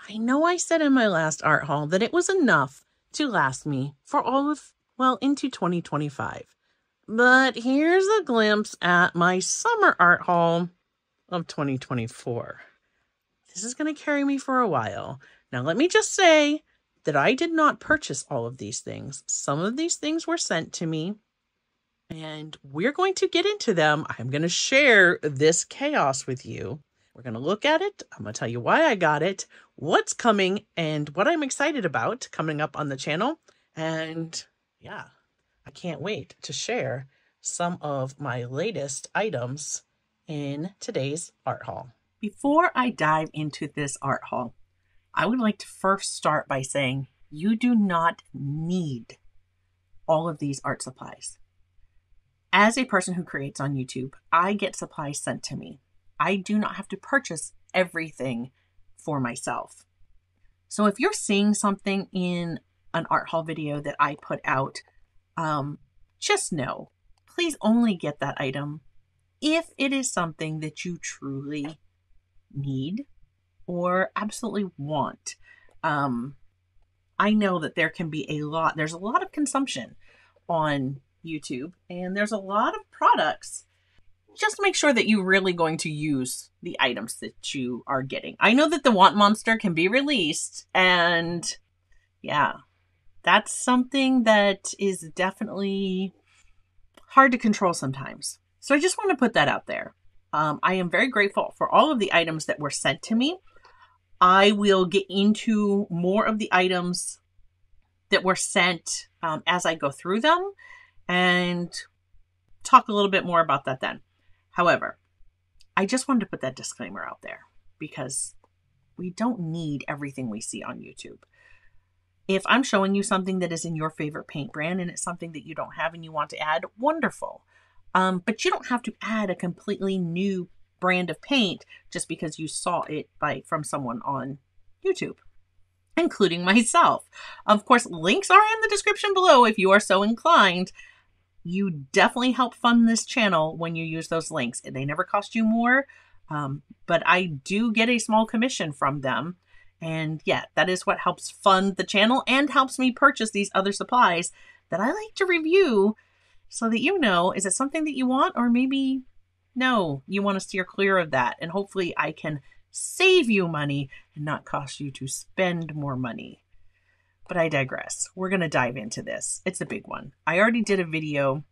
I know I said in my last art haul that it was enough to last me for all of, well, into 2025. But here's a glimpse at my summer art haul of 2024. This is going to carry me for a while. Now, let me just say that I did not purchase all of these things. Some of these things were sent to me, and we're going to get into them. I'm going to share this chaos with you. We're going to look at it. I'm going to tell you why I got it, what's coming, and what I'm excited about coming up on the channel. And yeah, I can't wait to share some of my latest items in today's art haul. Before I dive into this art haul, I would like to first start by saying you do not need all of these art supplies. As a person who creates on YouTube, I get supplies sent to me. I do not have to purchase everything for myself. So if you're seeing something in an art haul video that I put out, just know, please only get that item if it is something that you truly need or absolutely want. I know that there can be there's a lot of consumption on YouTube, and there's a lot of products. Just make sure that you're really going to use the items that you are getting. I know that the Want Monster can be released, and yeah, that's something that is definitely hard to control sometimes. So I just want to put that out there. I am very grateful for all of the items that were sent to me. I will get into more of the items that were sent as I go through them and talk a little bit more about that then. However, I just wanted to put that disclaimer out there because we don't need everything we see on YouTube. If I'm showing you something that is in your favorite paint brand and it's something that you don't have and you want to add, wonderful. But you don't have to add a completely new brand of paint just because you saw it from someone on YouTube, including myself. Of course, links are in the description below if you are so inclined. You definitely help fund this channel when you use those links. They never cost you more, but I do get a small commission from them. And yeah, that is what helps fund the channel and helps me purchase these other supplies that I like to review so that you know, is it something that you want, or maybe no, you want to steer clear of that. And hopefully I can save you money and not cost you to spend more money. But I digress. We're going to dive into this. It's a big one. I already did a video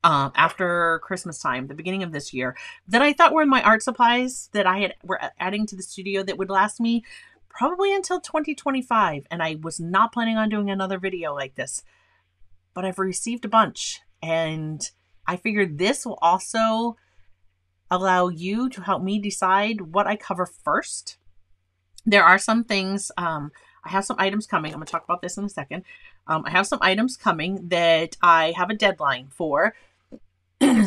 after Christmas time, the beginning of this year, that I thought were my art supplies that were adding to the studio that would last me probably until 2025. And I was not planning on doing another video like this, but I've received a bunch, and I figured this will also allow you to help me decide what I cover first. There are some things, I have some items coming. I'm going to talk about this in a second. I have some items coming that I have a deadline for.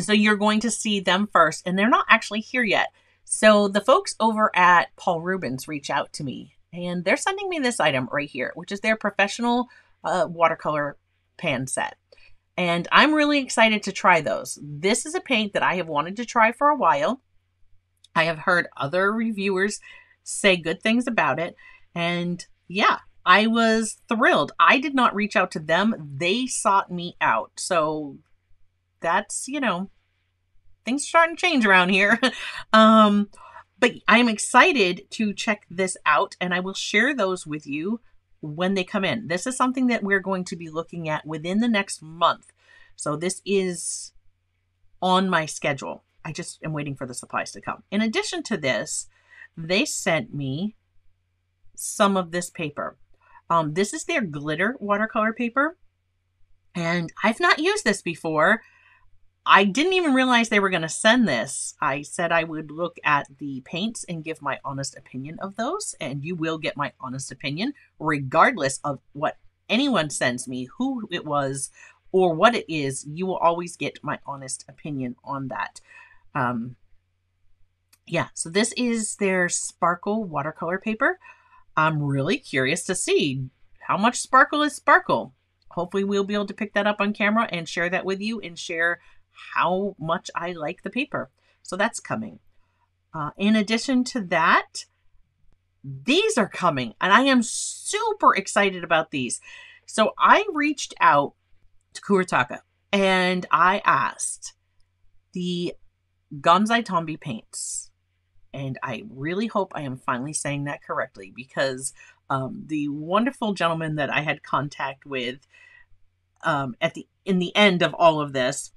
So you're going to see them first, and they're not actually here yet. So the folks over at Paul Rubens reach out to me, and they're sending me this item right here, which is their professional watercolor pan set. And I'm really excited to try those. This is a paint that I have wanted to try for a while. I have heard other reviewers say good things about it. And yeah, I was thrilled. I did not reach out to them. They sought me out. So that's, you know, things are starting to change around here. But I'm excited to check this out, and I will share those with you when they come in. This is something that we're going to be looking at within the next month. So this is on my schedule. I just am waiting for the supplies to come. In addition to this, they sent me some of this paper. This is their glitter watercolor paper, and I've not used this before. I didn't even realize they were going to send this. I said I would look at the paints and give my honest opinion of those, and you will get my honest opinion regardless of what anyone sends me, who it was, or what it is. You will always get my honest opinion on that. Yeah, so this is their sparkle watercolor paper. I'm really curious to see how much sparkle is sparkle. Hopefully we'll be able to pick that up on camera and share that with you and share how much I like the paper. So that's coming. In addition to that, these are coming, and I am super excited about these. So I reached out to Kuretake and I asked the Gonzai Tombi paints, and I really hope I am finally saying that correctly, because the wonderful gentleman that I had contact with in the end of all of this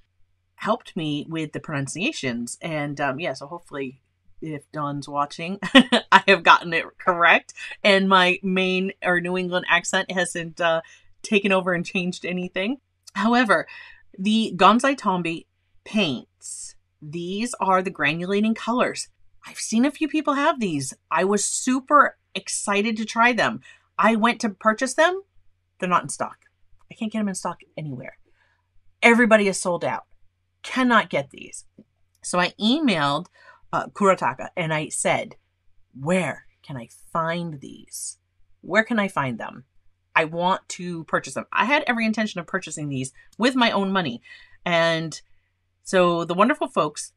helped me with the pronunciations. And yeah, so hopefully if Don's watching, I have gotten it correct, and my Maine or New England accent hasn't taken over and changed anything. However, the Gonzai Tombi paints, these are the granulating colors. I've seen a few people have these. I was super excited to try them. I went to purchase them. They're not in stock. I can't get them in stock anywhere. Everybody is sold out. Cannot get these. So I emailed Kuretake and I said, where can I find these? Where can I find them? I want to purchase them. I had every intention of purchasing these with my own money. And so the wonderful folks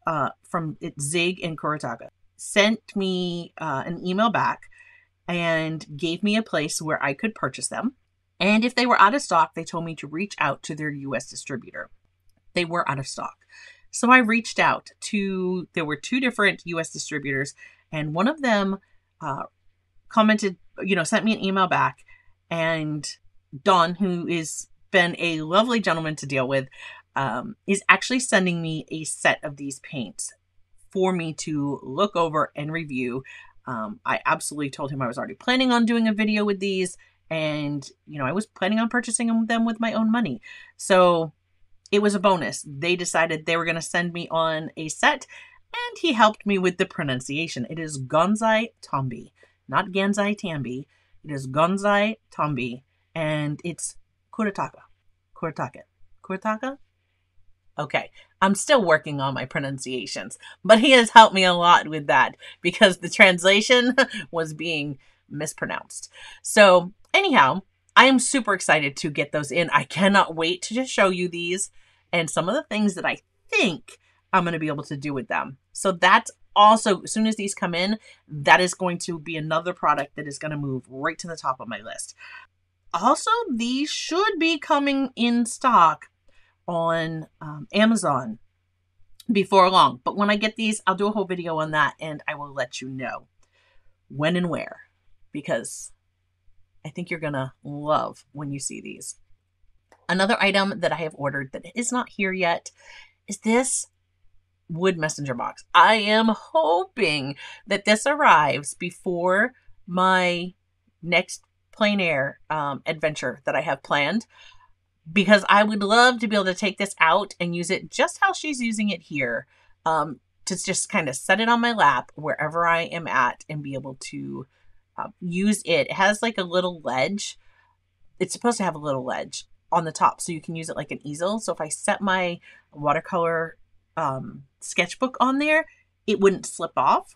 from Zig and Kuretake sent me an email back and gave me a place where I could purchase them. And if they were out of stock, they told me to reach out to their US distributor. They were out of stock. So I reached out to, there were 2 different US distributors, and one of them commented, sent me an email back. And Don, who is been a lovely gentleman to deal with, is actually sending me a set of these paints for me to look over and review. I absolutely told him I was already planning on doing a video with these, and I was planning on purchasing them with my own money. So it was a bonus. They decided they were going to send me on a set, and he helped me with the pronunciation. It is Gonzai Tombi, not Gansai Tambi. It is Gonzai Tombi, and it's Kuretake. Kuretake? Okay, I'm still working on my pronunciations, but he has helped me a lot with that because the translation was being mispronounced. So anyhow, I am super excited to get those in. I cannot wait to just show you these and some of the things that I think I'm going to be able to do with them. So that's also, as soon as these come in, that is going to be another product that is going to move right to the top of my list. Also, these should be coming in stock on Amazon before long. But when I get these, I'll do a whole video on that, and I will let you know when and where, because I think you're going to love when you see these. Another item that I have ordered that is not here yet is this wood messenger box. I am hoping that this arrives before my next plein air adventure that I have planned, because I would love to be able to take this out and use it just how she's using it here, to just kind of set it on my lap wherever I am at and be able to use it. It has like a little ledge. It's supposed to have a little ledge on the top so you can use it like an easel. So if I set my watercolor sketchbook on there, it wouldn't slip off.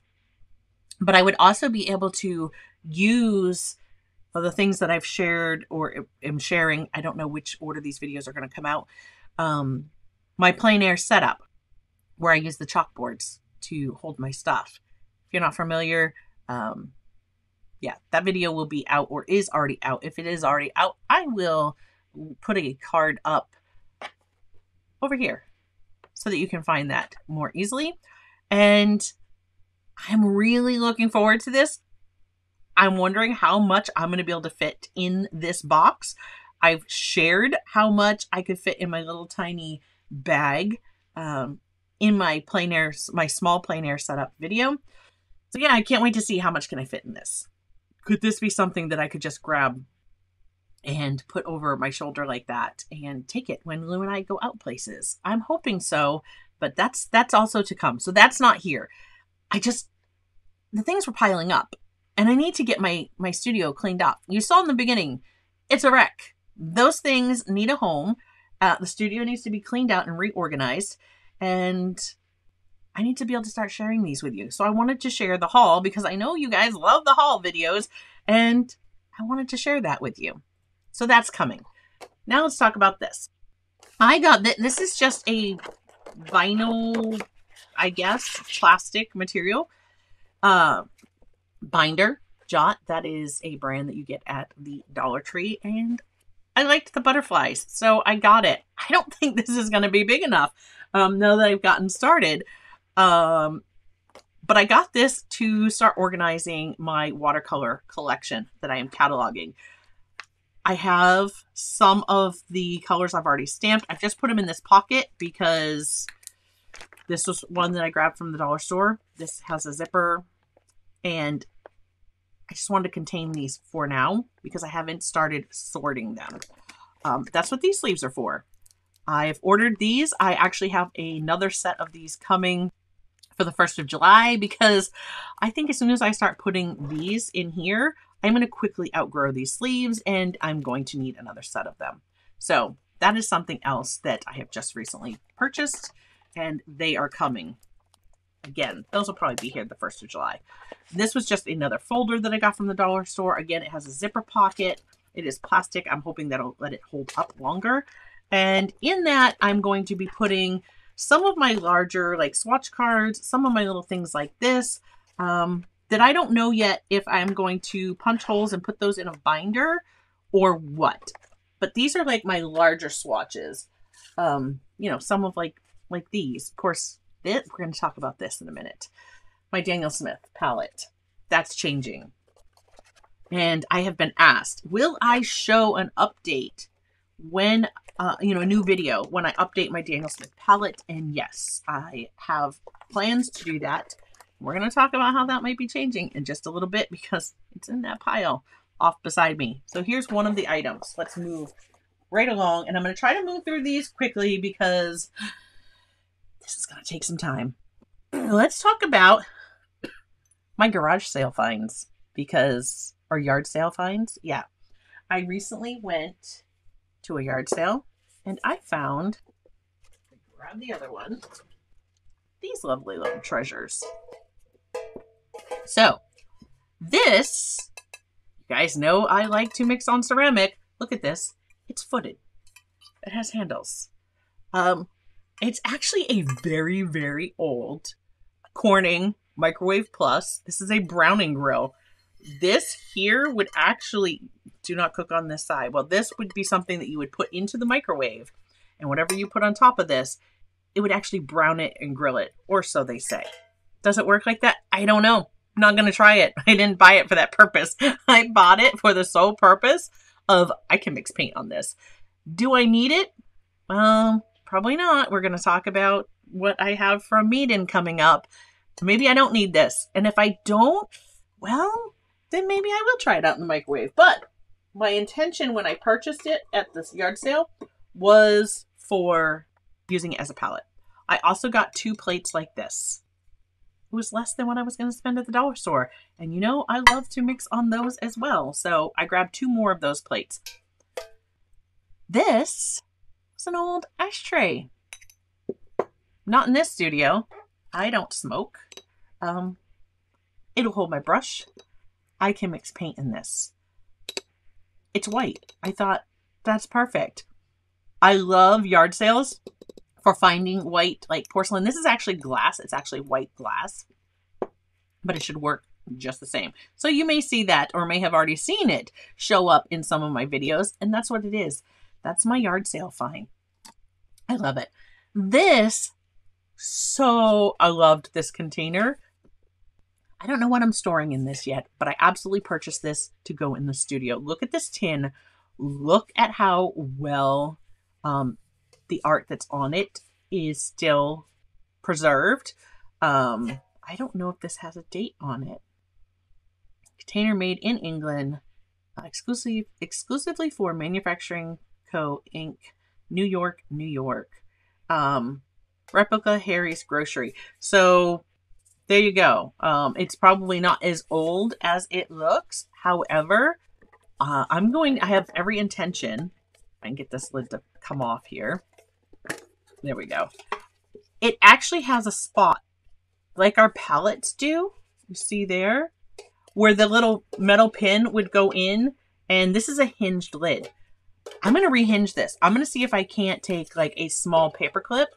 But I would also be able to use the things that I've shared or am sharing. I don't know which order these videos are going to come out. My plein air setup, where I use the chalkboards to hold my stuff. If you're not familiar, yeah, that video will be out or is already out. If it is already out, I will put a card up over here so that you can find that more easily. And I'm really looking forward to this. I'm wondering how much I'm going to be able to fit in this box. I've shared how much I could fit in my little tiny bag in my plein air, my small plein air setup video. So yeah, I can't wait to see how much can I fit in this. Could this be something that I could just grab and put over my shoulder like that and take it when Lou and I go out places? I'm hoping so, but that's also to come. So that's not here. The things were piling up and I need to get my studio cleaned up. You saw in the beginning, it's a wreck. Those things need a home. The studio needs to be cleaned out and reorganized, and I need to be able to start sharing these with you. So I wanted to share the haul because I know you guys love the haul videos, and I wanted to share that with you. So that's coming. Now let's talk about this. I got this is just a vinyl, I guess, plastic material binder. Jot. That is a brand that you get at the Dollar Tree, and I liked the butterflies, so I got it. I don't think this is going to be big enough now that I've gotten started. But I got this to start organizing my watercolor collection that I am cataloging. I have some of the colors I've already stamped. I've just put them in this pocket because this was one that I grabbed from the dollar store. This has a zipper, and I just wanted to contain these for now because I haven't started sorting them. That's what these sleeves are for. I've ordered these. I actually have another set of these coming for the 1st of July because I think as soon as I start putting these in here, I'm going to quickly outgrow these sleeves and I'm going to need another set of them. So that is something else that I have just recently purchased, and they are coming. Again, those will probably be here the 1st of July. This was just another folder that I got from the dollar store. Again, it has a zipper pocket. It is plastic. I'm hoping that'll let it hold up longer. And in that, I'm going to be putting some of my larger like swatch cards, some of my little things like this, that I don't know yet if I'm going to punch holes and put those in a binder or what. But these are like my larger swatches. You know, some of like these. Of course, we're going to talk about this in a minute. My Daniel Smith palette. That's changing. And I have been asked, will I show an update when, you know, a new video when I update my Daniel Smith palette? And yes, I have plans to do that. We're going to talk about how that might be changing in just a little bit because it's in that pile off beside me. So here's one of the items. Let's move right along. And I'm going to try to move through these quickly because this is going to take some time. Let's talk about my garage sale finds or yard sale finds. Yeah. I recently went to a yard sale and I found, grab the other one, these lovely little treasures. So this, you guys know I like to mix on ceramic. Look at this. It's footed. It has handles. It's actually a very, very old Corning Microwave Plus. This is a Browning grill. This here would actually, do not cook on this side. Well, this would be something that you would put into the microwave, and whatever you put on top of this, it would actually brown it and grill it, or so they say. Does it work like that? I don't know. I'm not going to try it. I didn't buy it for that purpose. I bought it for the sole purpose of I can mix paint on this. Do I need it? Probably not. We're going to talk about what I have from Meeden coming up. Maybe I don't need this. And if I don't, well, then maybe I will try it out in the microwave. But my intention when I purchased it at this yard sale was for using it as a palette. I also got 2 plates like this. It was less than what I was going to spend at the dollar store. And you know, I love to mix on those as well. So I grabbed 2 more of those plates. This was an old ashtray. Not in this studio. I don't smoke. It'll hold my brush. I can mix paint in this. It's white. I thought that's perfect. I love yard sales for finding white like porcelain. This is actually glass. It's actually white glass, but it should work just the same. So you may see that or may have already seen it show up in some of my videos, and that's what it is. That's my yard sale find. I love it. I loved this container. I don't know what I'm storing in this yet, but I absolutely purchased this to go in the studio. Look at this tin. Look at how well the art that's on it is still preserved. I don't know if this has a date on it. Container made in England, exclusively for Manufacturing Co. Inc., New York, New York. Replica Harry's Grocery. So there you go. It's probably not as old as it looks. However, I have every intention. I can get this lid to come off here. There we go. It actually has a spot like our palettes do. You see there? Where the little metal pin would go in. And this is a hinged lid. I'm going to rehinge this. I'm going to see if I can't take like a small paper clip,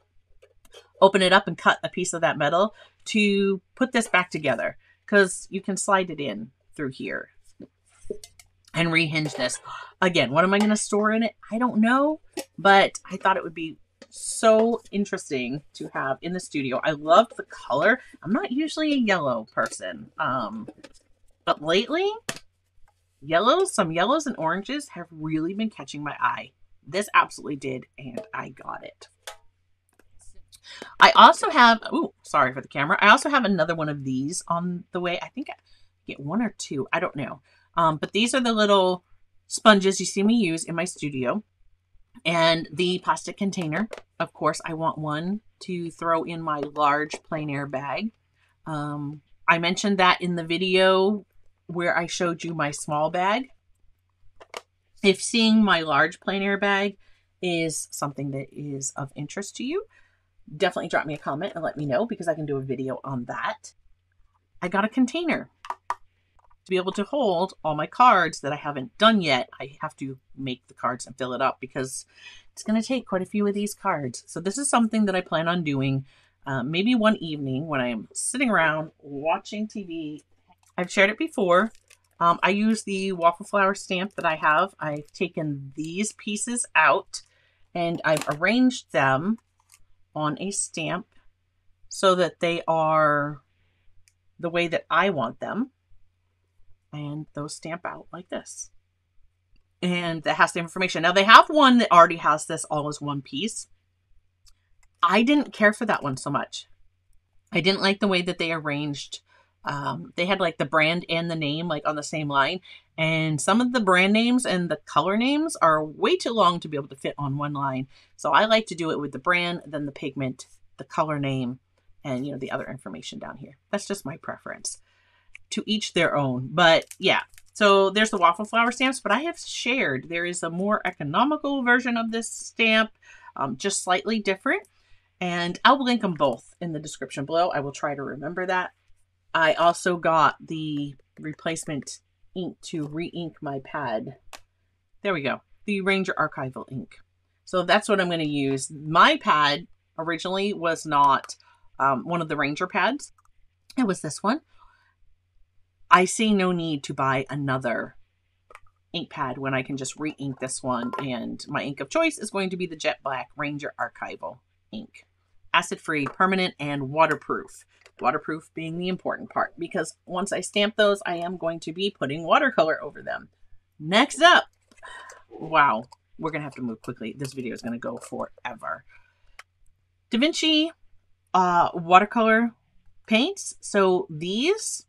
open it up and cut a piece of that metal to put this back together. Because you can slide it in through here and rehinge this. Again, what am I going to store in it? I don't know, but I thought it would be so interesting to have in the studio. I love the color. I'm not usually a yellow person, but lately, some yellows and oranges have really been catching my eye. This absolutely did, and I got it. I also have, oh, sorry for the camera. I also have another one of these on the way. I think I get one or two. I don't know. But these are the little sponges you see me use in my studio. And the plastic container, of course, I want one to throw in my large plein air bag. I mentioned that in the video where I showed you my small bag. If seeing my large plein air bag is something that is of interest to you, definitely drop me a comment and let me know, because I can do a video on that. I got a container to be able to hold all my cards that I haven't done yet. I have to make the cards and fill it up because it's going to take quite a few of these cards. So this is something that I plan on doing maybe one evening when I'm sitting around watching TV. I've shared it before. I use the waffle flower stamp that I have. I've taken these pieces out and I've arranged them on a stamp so that they are the way that I want them. And those stamp out like this. And that has the information. Now they have one that already has this all as one piece. I didn't care for that one so much. I didn't like the way that they arranged. They had like the brand and the name like on the same line. And some of the brand names and the color names are way too long to be able to fit on one line. So I like to do it with the brand, then the pigment, the color name, and the other information down here. That's just my preference. To each their own. But yeah, so there's the waffle flower stamps, but I have shared there is a more economical version of this stamp, just slightly different. And I'll link them both in the description below. I will try to remember that. I also got the replacement ink to re-ink my pad. There we go. The Ranger Archival ink. So that's what I'm going to use. My pad originally was not one of the Ranger pads. It was this one. I see no need to buy another ink pad when I can just re-ink this one. And my ink of choice is going to be the Jet Black Ranger Archival ink. Acid-free, permanent, and waterproof. Waterproof being the important part, because once I stamp those, I am going to be putting watercolor over them. Next up, wow, we're going to have to move quickly. This video is going to go forever. Da Vinci watercolor paints. So these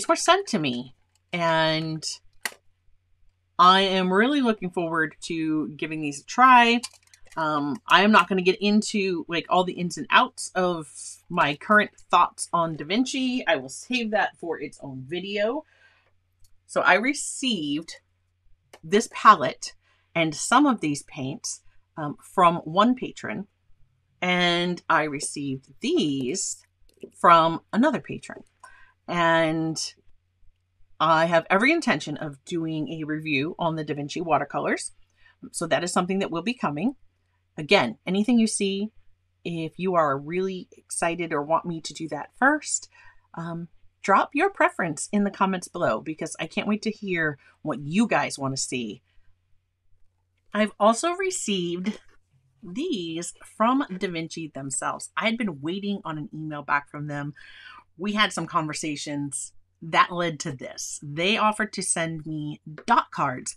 were sent to me, and I am really looking forward to giving these a try. I am not going to get into like all the ins and outs of my current thoughts on Da Vinci. I will save that for its own video. So I received this palette and some of these paints from one patron, and I received these from another patron. And I have every intention of doing a review on the Da Vinci watercolors. So that is something that will be coming. Again, anything you see, if you are really excited or want me to do that first, drop your preference in the comments below, because I can't wait to hear what you guys want to see. I've also received these from Da Vinci themselves. I had been waiting on an email back from them. We had some conversations that led to this. They offered to send me dot cards.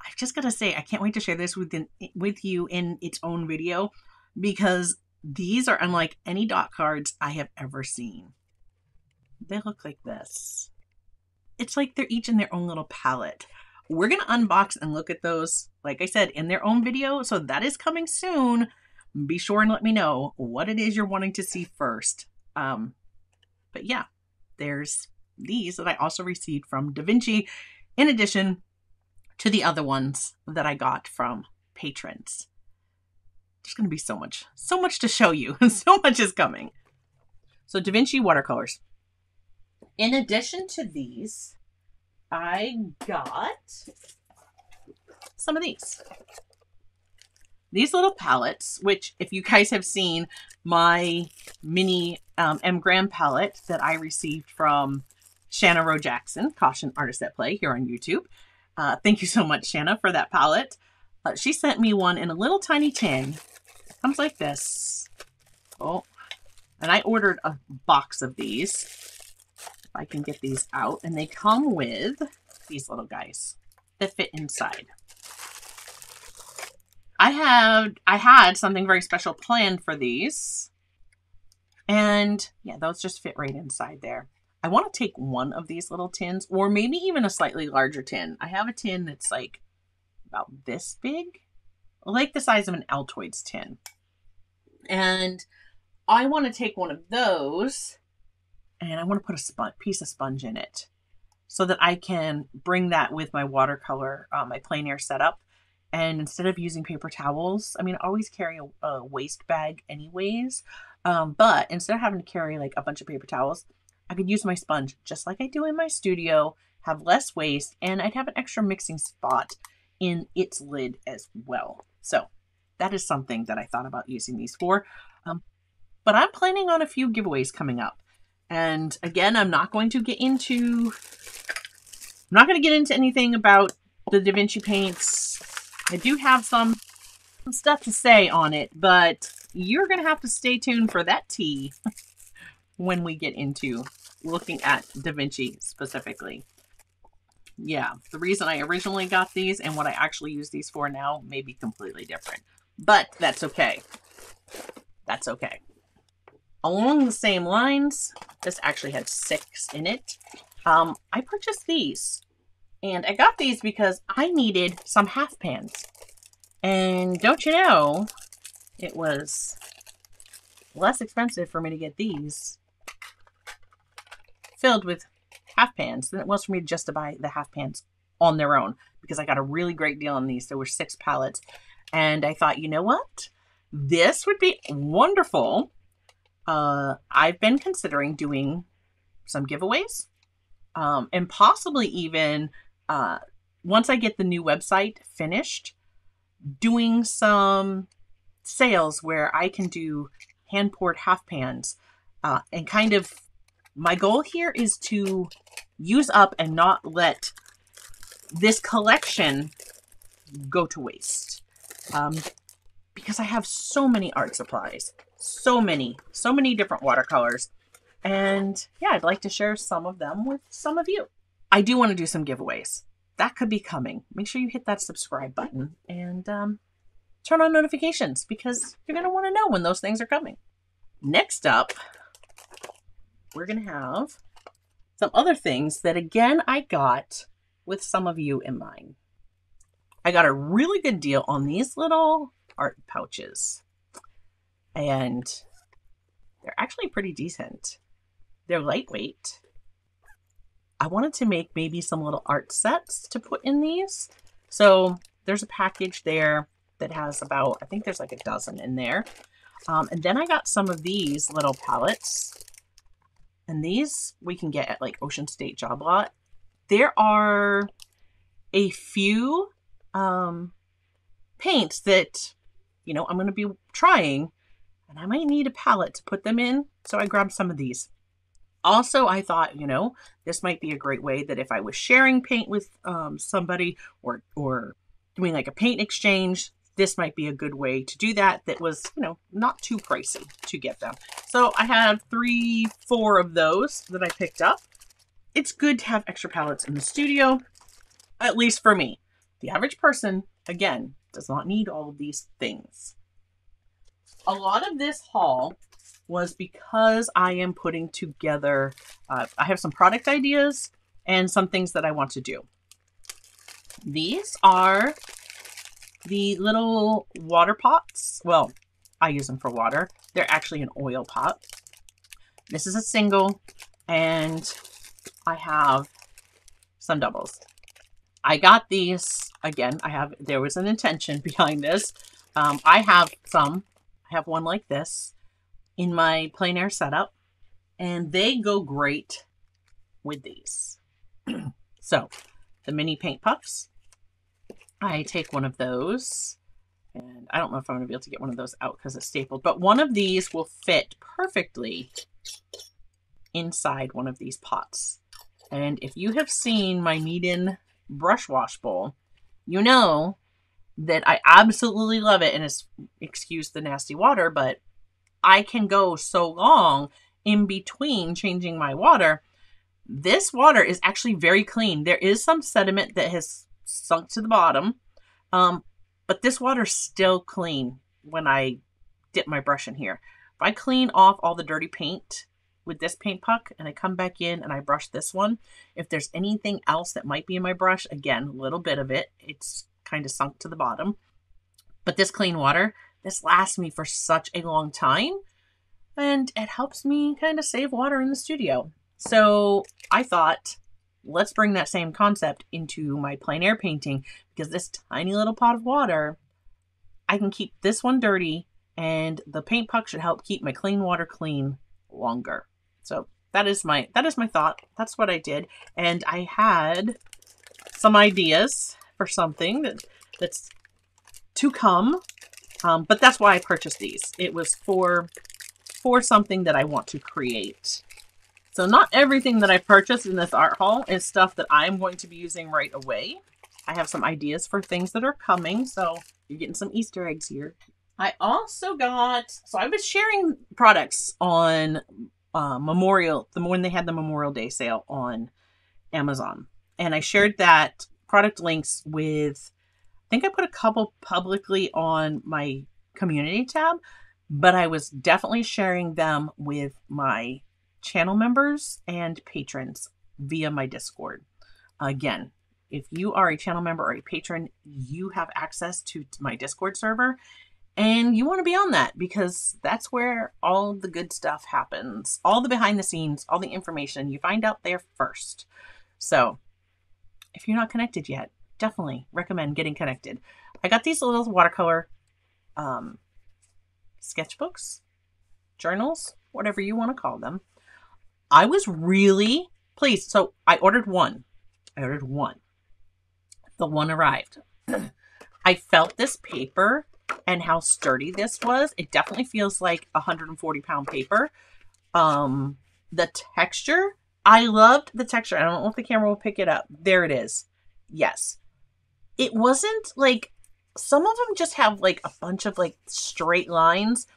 I've just got to say, I can't wait to share this with you in its own video, because these are unlike any dot cards I have ever seen. They look like this. It's like they're each in their own little palette. We're going to unbox and look at those, like I said, in their own video. So that is coming soon. Be sure and let me know what it is you're wanting to see first. But yeah, there's these that I also received from Da Vinci, in addition to the other ones that I got from patrons. There's going to be so much to show you. So much is coming. So Da Vinci watercolors. In addition to these, I got some of these. These little palettes, which if you guys have seen my mini M. Graham palette that I received from Shanna Rowe Jackson, Caution Artist at Play, here on YouTube. Thank you so much, Shanna, for that palette. She sent me one in a little tiny tin. It comes like this. Oh, and I ordered a box of these. If I can get these out. And they come with these little guys that fit inside. I had something very special planned for these. And yeah, those just fit right inside there. I want to take one of these little tins, or maybe even a slightly larger tin. I have a tin that's like about this big, like the size of an Altoids tin. And I want to take one of those and I want to put a piece of sponge in it so that I can bring that with my watercolor, my plein air setup. And instead of using paper towels, I mean, I always carry a waste bag anyways. But instead of having to carry like a bunch of paper towels, I could use my sponge just like I do in my studio, have less waste, and I'd have an extra mixing spot in its lid as well. So that is something that I thought about using these for. But I'm planning on a few giveaways coming up. And again, I'm not going to get into anything about the Da Vinci paints. I do have some stuff to say on it, but you're going to have to stay tuned for that tea when we get into looking at Da Vinci specifically. Yeah, the reason I originally got these and what I actually use these for now may be completely different, but that's okay. That's okay. Along the same lines, this actually had 6 in it. I purchased these, and I got these because I needed some half pans. And don't you know, it was less expensive for me to get these filled with half pans than it was for me just to buy the half pans on their own, because I got a really great deal on these. There were 6 pallets, and I thought, you know what? This would be wonderful. I've been considering doing some giveaways, and possibly even, once I get the new website finished, doing some sales where I can do hand-poured half pans, and kind of, my goal here is to use up and not let this collection go to waste. Because I have so many art supplies, so many different watercolors. And yeah, I'd like to share some of them with some of you. I do want to do some giveaways. That could be coming. Make sure you hit that subscribe button and turn on notifications, because you're going to want to know when those things are coming. Next up, we're going to have some other things that, again, I got with some of you in mind. I got a really good deal on these little art pouches, and they're actually pretty decent. They're lightweight. I wanted to make maybe some little art sets to put in these. So there's a package there that has about, I think there's like a dozen in there. And then I got some of these little palettes. And these we can get at like Ocean State Job Lot. There are a few paints that, you know, I'm going to be trying, and I might need a palette to put them in. So I grabbed some of these. Also, I thought, you know, this might be a great way that if I was sharing paint with somebody or doing like a paint exchange, this might be a good way to do that. That was, you know, not too pricey to get them. So I have 3-4 of those that I picked up. It's good to have extra palettes in the studio, at least for me. The average person, again, does not need all of these things. A lot of this haul was because I am putting together, I have some product ideas and some things that I want to do. These are the little water pots. Well, I use them for water. They're actually an oil pot. This is a single, and I have some doubles. I got these, again, there was an intention behind this. I have one like this in my plein air setup, and they go great with these. So the mini paint puffs, I take one of those, and I don't know if I'm going to be able to get one of those out because it's stapled, but one of these will fit perfectly inside one of these pots. And if you have seen my Meeden brush wash bowl, you know that I absolutely love it. And it's, excuse the nasty water, but I can go so long in between changing my water. This water is actually very clean. There is some sediment that has sunk to the bottom, but this water's still clean when I dip my brush in here. If I clean off all the dirty paint with this paint puck and I come back in and I brush this one, if there's anything else that might be in my brush, again, a little bit of it, it's kind of sunk to the bottom. But this clean water, this lasts me for such a long time, and it helps me kind of save water in the studio. So I thought, let's bring that same concept into my plein air painting, because this tiny little pot of water, I can keep this one dirty, and the paint puck should help keep my clean water clean longer. So that is my thought. That's what I did. And I had some ideas for something that's to come. But that's why I purchased these. It was for something that I want to create. So not everything that I purchased in this art haul is stuff that I'm going to be using right away. I have some ideas for things that are coming. So you're getting some Easter eggs here. I also got, so I was sharing products on when they had the Memorial Day sale on Amazon. And I shared that product links with, I think I put a couple publicly on my community tab, but I was definitely sharing them with my channel members and patrons via my Discord. Again, if you are a channel member or a patron, you have access to my Discord server, and you want to be on that because that's where all the good stuff happens. All the behind the scenes, all the information you find out there first. So if you're not connected yet, definitely recommend getting connected. I got these little watercolor sketchbooks, journals, whatever you want to call them. I was really pleased. So I ordered one. The one arrived. I felt this paper and how sturdy this was. It definitely feels like 140-pound paper. The texture, I loved the texture. I don't know if the camera will pick it up. There it is. Yes. It wasn't like, some of them just have like a bunch of like straight lines,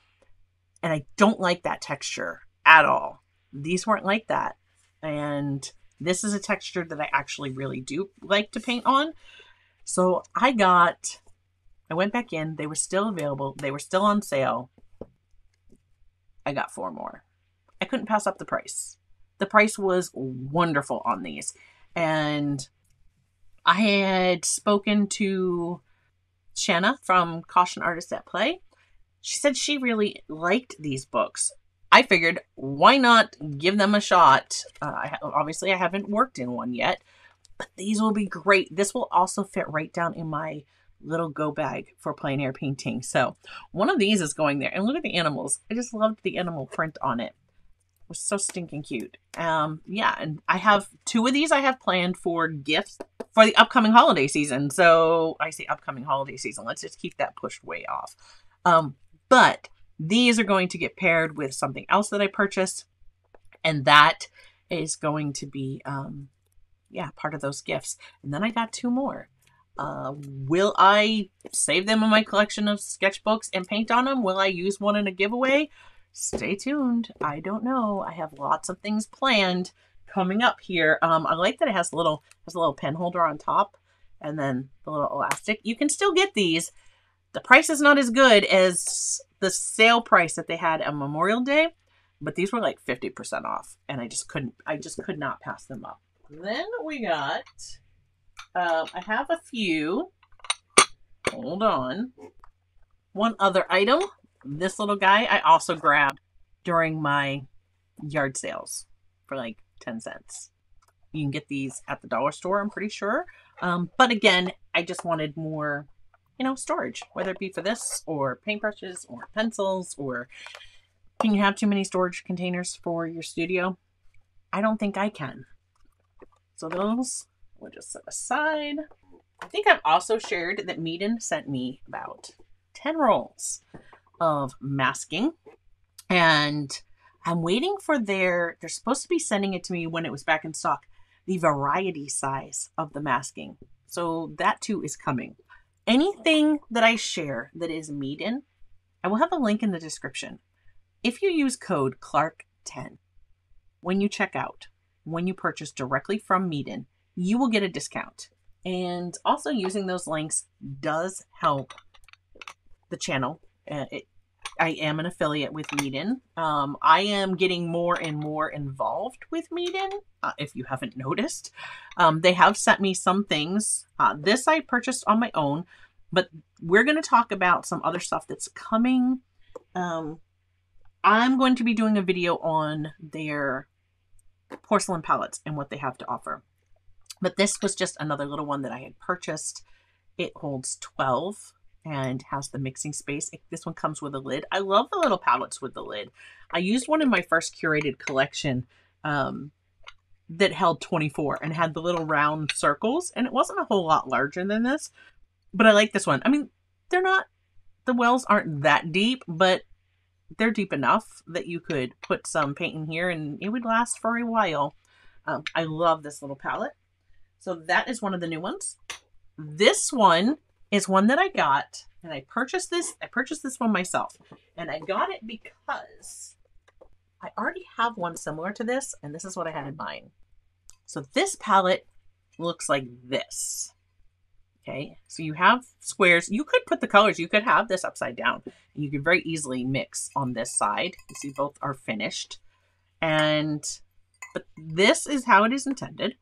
and I don't like that texture at all. These weren't like that. And this is a texture that I actually really do like to paint on. So I went back in. They were still available. They were still on sale. I got 4 more. I couldn't pass up the price. The price was wonderful on these. And I had spoken to Shanna from Caution Artists at Play. She said she really liked these books. I figured, why not give them a shot? Obviously, I haven't worked in one yet, but these will be great. This will also fit right down in my little go bag for plein air painting. So one of these is going there. And look at the animals. I just loved the animal print on it. It was so stinking cute. Yeah, and I have 2 of these I have planned for gifts for the upcoming holiday season. So I say upcoming holiday season. Let's just keep that pushed way off. But these are going to get paired with something else that I purchased. And that is going to be, part of those gifts. And then I got 2 more. Will I save them in my collection of sketchbooks and paint on them? Will I use one in a giveaway? Stay tuned. I don't know. I have lots of things planned coming up here. I like that it has a little pen holder on top and then the little elastic. You can still get these. The price is not as good as the sale price that they had on Memorial Day, but these were like 50% off, and I just could not pass them up. Then we got, I have a few, hold on, one other item. This little guy I also grabbed during my yard sales for like 10 cents. You can get these at the dollar store, I'm pretty sure. But again, I just wanted more, storage, whether it be for this or paintbrushes or pencils, or can you have too many storage containers for your studio? I don't think I can. So those we'll just set aside. I think I've also shared that Meeden sent me about 10 rolls of masking, and I'm waiting for they're supposed to be sending it to me when it was back in stock. the variety size of the masking. So that too is coming. Anything that I share that is Meeden, I will have a link in the description. If you use code Clark10 when you check out, when you purchase directly from Meeden, you will get a discount. And also using those links does help the channel. I am an affiliate with Meeden. I am getting more and more involved with Meeden, if you haven't noticed. They have sent me some things. This I purchased on my own, but we're going to talk about some other stuff that's coming. I'm going to be doing a video on their porcelain palettes and what they have to offer. But this was just another little one that I had purchased. It holds 12 and has the mixing space. This one comes with a lid. I love the little palettes with the lid. I used one in my first curated collection that held 24 and had the little round circles, and it wasn't a whole lot larger than this, but I like this one. I mean, the wells aren't that deep, but they're deep enough that you could put some paint in here and it would last for a while. I love this little palette. So that is one of the new ones. This one is one that I got, and I purchased this one myself, and I got it because I already have one similar to this, and this is what I had in mind. So this palette looks like this. Okay, so you have squares. You could put the colors. You could have this upside down, and you could very easily mix on this side. You see both are finished, but this is how it is intended.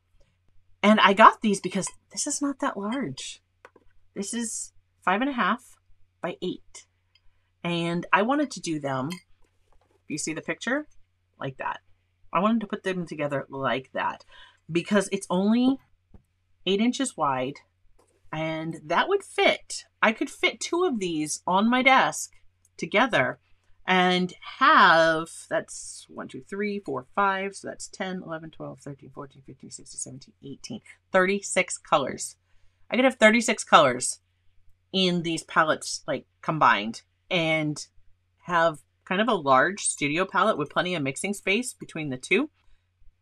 And I got these because this is not that large. This is 5.5 by 8. And I wanted to do them, you see the picture? Like that. I wanted to put them together like that because it's only 8 inches wide, and that would fit. I could fit 2 of these on my desk together and have, that's 1, 2, 3, 4, 5. So that's 10, 11, 12, 13, 14, 15, 16, 17, 18, 36 colors. I could have 36 colors in these palettes, like combined, and have kind of a large studio palette with plenty of mixing space between the two,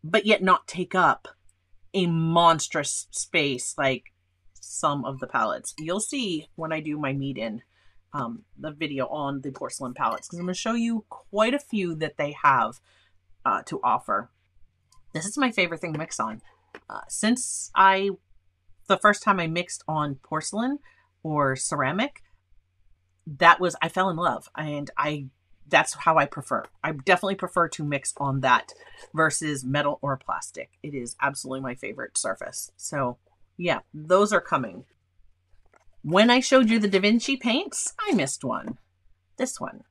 but yet not take up a monstrous space like some of the palettes. You'll see when I do my Meeden, the video on the porcelain palettes, because I'm going to show you quite a few that they have to offer. This is my favorite thing to mix on. Since the first time I mixed on porcelain or ceramic, I fell in love, and that's how I prefer. I definitely prefer to mix on that versus metal or plastic. It is absolutely my favorite surface. So yeah, those are coming. When I showed you the Da Vinci paints, I missed one. This one.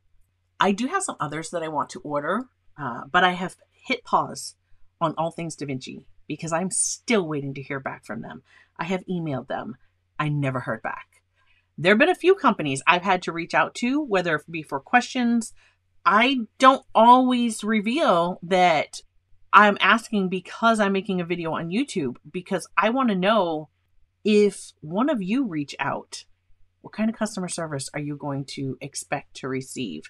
I do have some others that I want to order, but I have hit pause on all things Da Vinci because I'm still waiting to hear back from them. I have emailed them. I never heard back. There have been a few companies I've had to reach out to, whether it be for questions. I don't always reveal that I'm asking because I'm making a video on YouTube, because I want to know if one of you reach out, what kind of customer service are you going to expect to receive?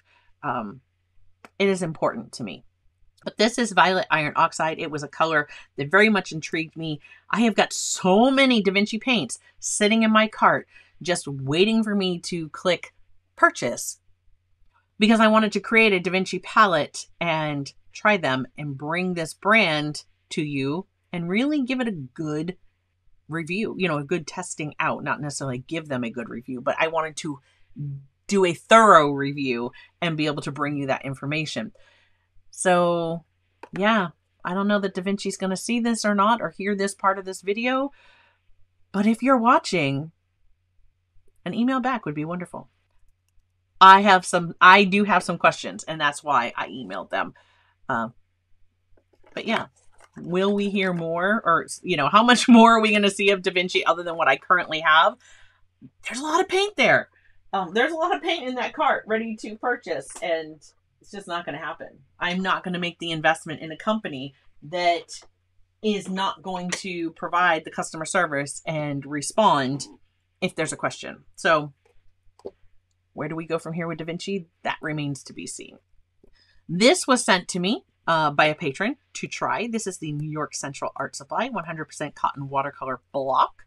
It is important to me. But this is Violet Iron Oxide. It was a color that very much intrigued me. I have got so many Da Vinci paints sitting in my cart, just waiting for me to click purchase, because I wanted to create a Da Vinci palette and try them and bring this brand to you and really give it a good review, a good testing out, not necessarily give them a good review, but I wanted to do a thorough review and be able to bring you that information. So yeah, I don't know that Da Vinci's going to see this or not, or hear this part of this video, but if you're watching, an email back would be wonderful. I do have some questions, and that's why I emailed them. But yeah, will we hear more, or, how much more are we going to see of Da Vinci other than what I currently have? There's a lot of paint there. There's a lot of paint in that cart ready to purchase, and it's just not going to happen. I'm not going to make the investment in a company that is not going to provide the customer service and respond if there's a question. So where do we go from here with Da Vinci? That remains to be seen. This was sent to me by a patron to try. This is the New York Central Art Supply 100% cotton watercolor block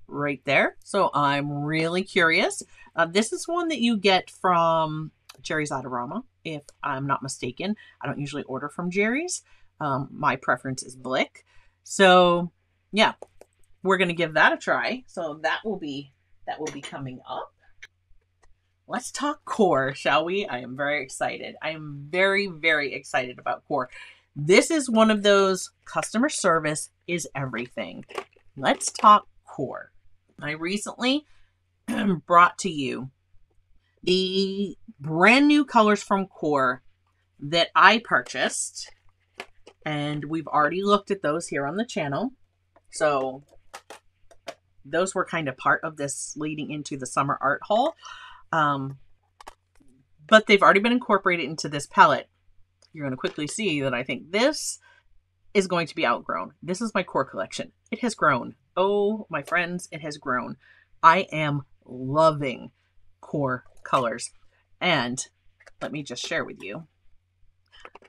right there. So I'm really curious. This is one that you get from Jerry's Adorama, if I'm not mistaken. I don't usually order from Jerry's. My preference is Blick. So yeah, we're going to give that a try. So that will be coming up. Let's talk core, shall we? I am very excited. I am very, very excited about core. This is one of those customer service is everything. Let's talk core. I recently brought to you the brand new colors from core that I purchased. And we've already looked at those here on the channel. So those were kind of part of this leading into the summer art haul. But they've already been incorporated into this palette. You're going to quickly see that I think this is going to be outgrown. This is my core collection. It has grown. Oh, my friends, it has grown. I am loving core colors. And let me just share with you.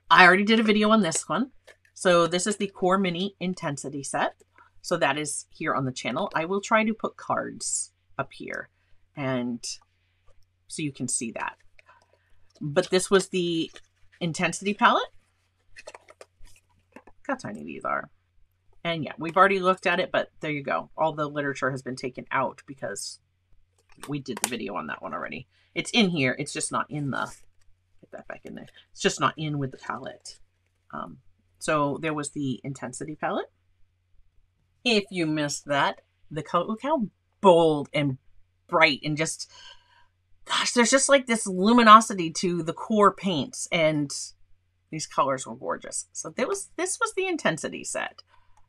I already did a video on this one. So this is the Core Mini Intensity set. So that is here on the channel. I will try to put cards up here and so you can see that. But this was the Intensity palette. Look how tiny these are. And yeah, we've already looked at it, but there you go. All the literature has been taken out because we did the video on that one already. It's in here. It's just not in the, get that back in there. It's just not in with the palette. So there was the Intensity palette. If you missed that, the color, look how bold and bright and just, gosh, there's just like this luminosity to the core paints, and these colors were gorgeous. So this was the Intensity set,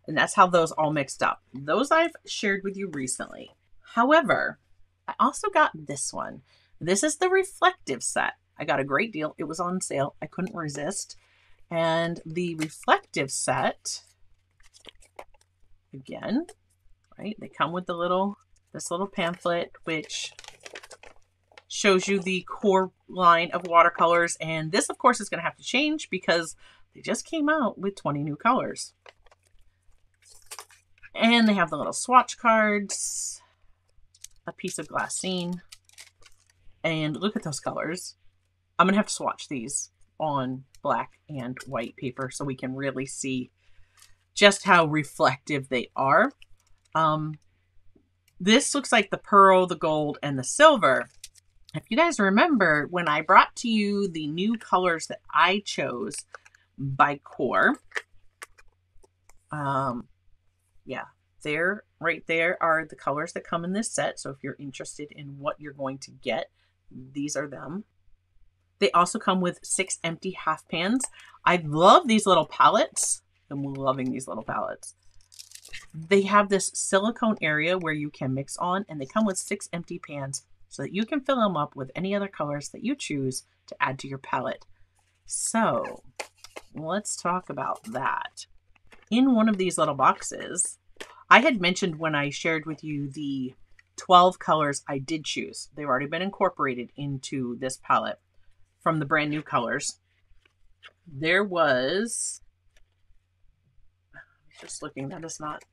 and that's how those all mixed up. Those I've shared with you recently. However, I also got this one. This is the Reflective set. I got a great deal. It was on sale. I couldn't resist. And the Reflective set, again, right? They come with this little pamphlet, which shows you the core line of watercolors. And this, of course, is going to have to change because they just came out with 20 new colors. And they have the little swatch cards, a piece of glassine, and look at those colors. I'm going to have to swatch these on black and white paper so we can really see just how reflective they are. This looks like the pearl, the gold, and the silver. If you guys remember, when I brought to you the new colors that I chose by Core, yeah, there, right there are the colors that come in this set. So if you're interested in what you're going to get, these are them. They also come with 6 empty half pans. I love these little palettes. I'm loving these little palettes. They have this silicone area where you can mix on, and they come with 6 empty pans so that you can fill them up with any other colors that you choose to add to your palette. So let's talk about that. In one of these little boxes, I had mentioned when I shared with you the 12 colors I did choose. They've already been incorporated into this palette from the brand new colors. There was, just looking, that is not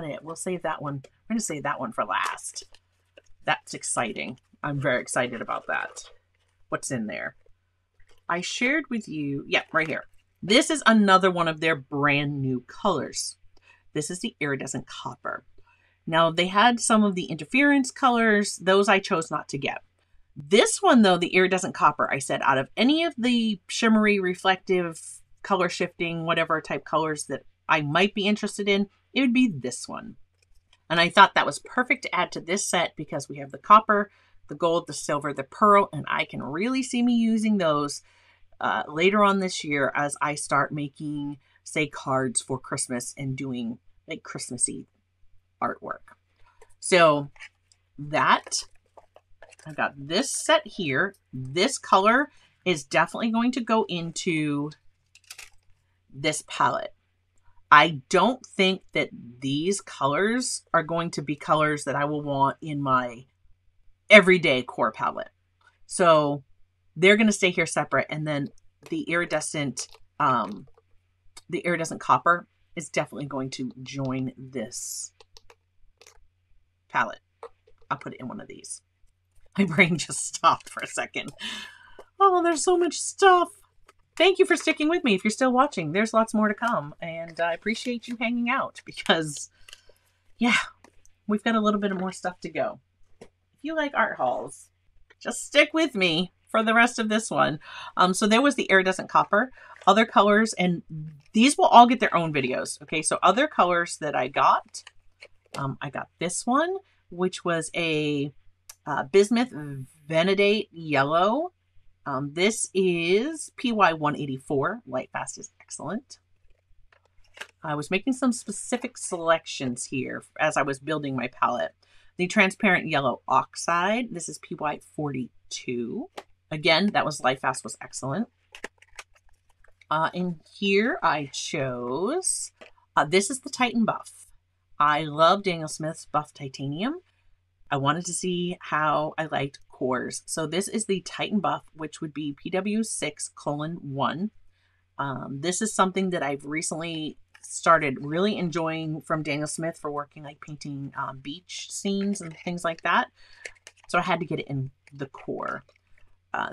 it. We'll save that one. We're going to save that one for last. That's exciting. I'm very excited about that. What's in there? I shared with you, yeah, right here. This is another one of their brand new colors. This is the Iridescent Copper. Now, they had some of the interference colors. Those I chose not to get. This one, though, the Iridescent Copper, I said out of any of the shimmery, reflective, color shifting, whatever type colors that I might be interested in, it would be this one. And I thought that was perfect to add to this set because we have the copper, the gold, the silver, the pearl, and I can really see me using those later on this year as I start making, say, cards for Christmas and doing like Christmassy artwork. So that, I've got this set here. This color is definitely going to go into this palette. I don't think that these colors are going to be colors that I will want in my everyday core palette. So they're going to stay here separate. And then the Iridescent the Iridescent Copper is definitely going to join this palette. I'll put it in one of these. My brain just stopped for a second. Oh, there's so much stuff. Thank you for sticking with me. If you're still watching, there's lots more to come. And I appreciate you hanging out because, yeah, we've got a little bit more stuff to go. If you like art hauls, just stick with me for the rest of this one. So there was the Iridescent Copper. Other colors, and these will all get their own videos. Okay, so other colors that I got this one, which was a Bismuth Vanadate Yellow. This is PY 184. Lightfast is excellent. I was making some specific selections here as I was building my palette. The Transparent Yellow Oxide. This is PY 42. Again, that was Lightfast was excellent. In here, I chose, this is the Titan Buff. I love Daniel Smith's Buff Titanium. I wanted to see how I liked cores. So this is the Titan Buff, which would be PW6:1. This is something that I've recently started really enjoying from Daniel Smith for working, like painting beach scenes and things like that. So I had to get it in the core.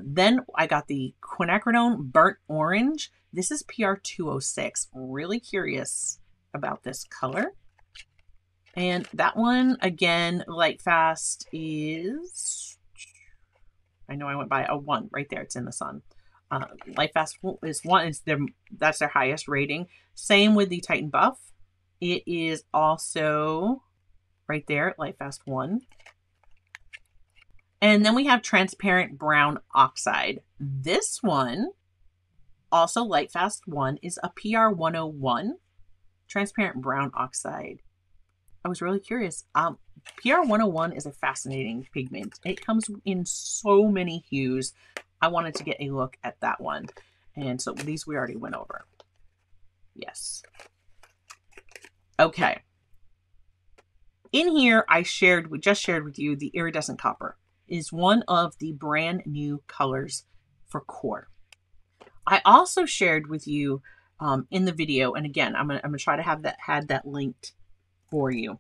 Then I got the Quinacridone Burnt Orange. This is PR206. Really curious about this color. And that one, again, Lightfast is, I know I went by a 1 right there. It's in the sun. Lightfast is 1. That's their highest rating. Same with the Titan Buff. It is also right there, Lightfast 1. And then we have Transparent Brown Oxide. This one, also Lightfast 1, is a PR 101. Transparent Brown Oxide. I was really curious. PR 101 is a fascinating pigment. It comes in so many hues. I wanted to get a look at that one. And so these we already went over. Yes. Okay. In here, we just shared with you the Iridescent Copper. Is one of the brand new colors for core. I also shared with you in the video, and again, I'm gonna try to have that linked for you.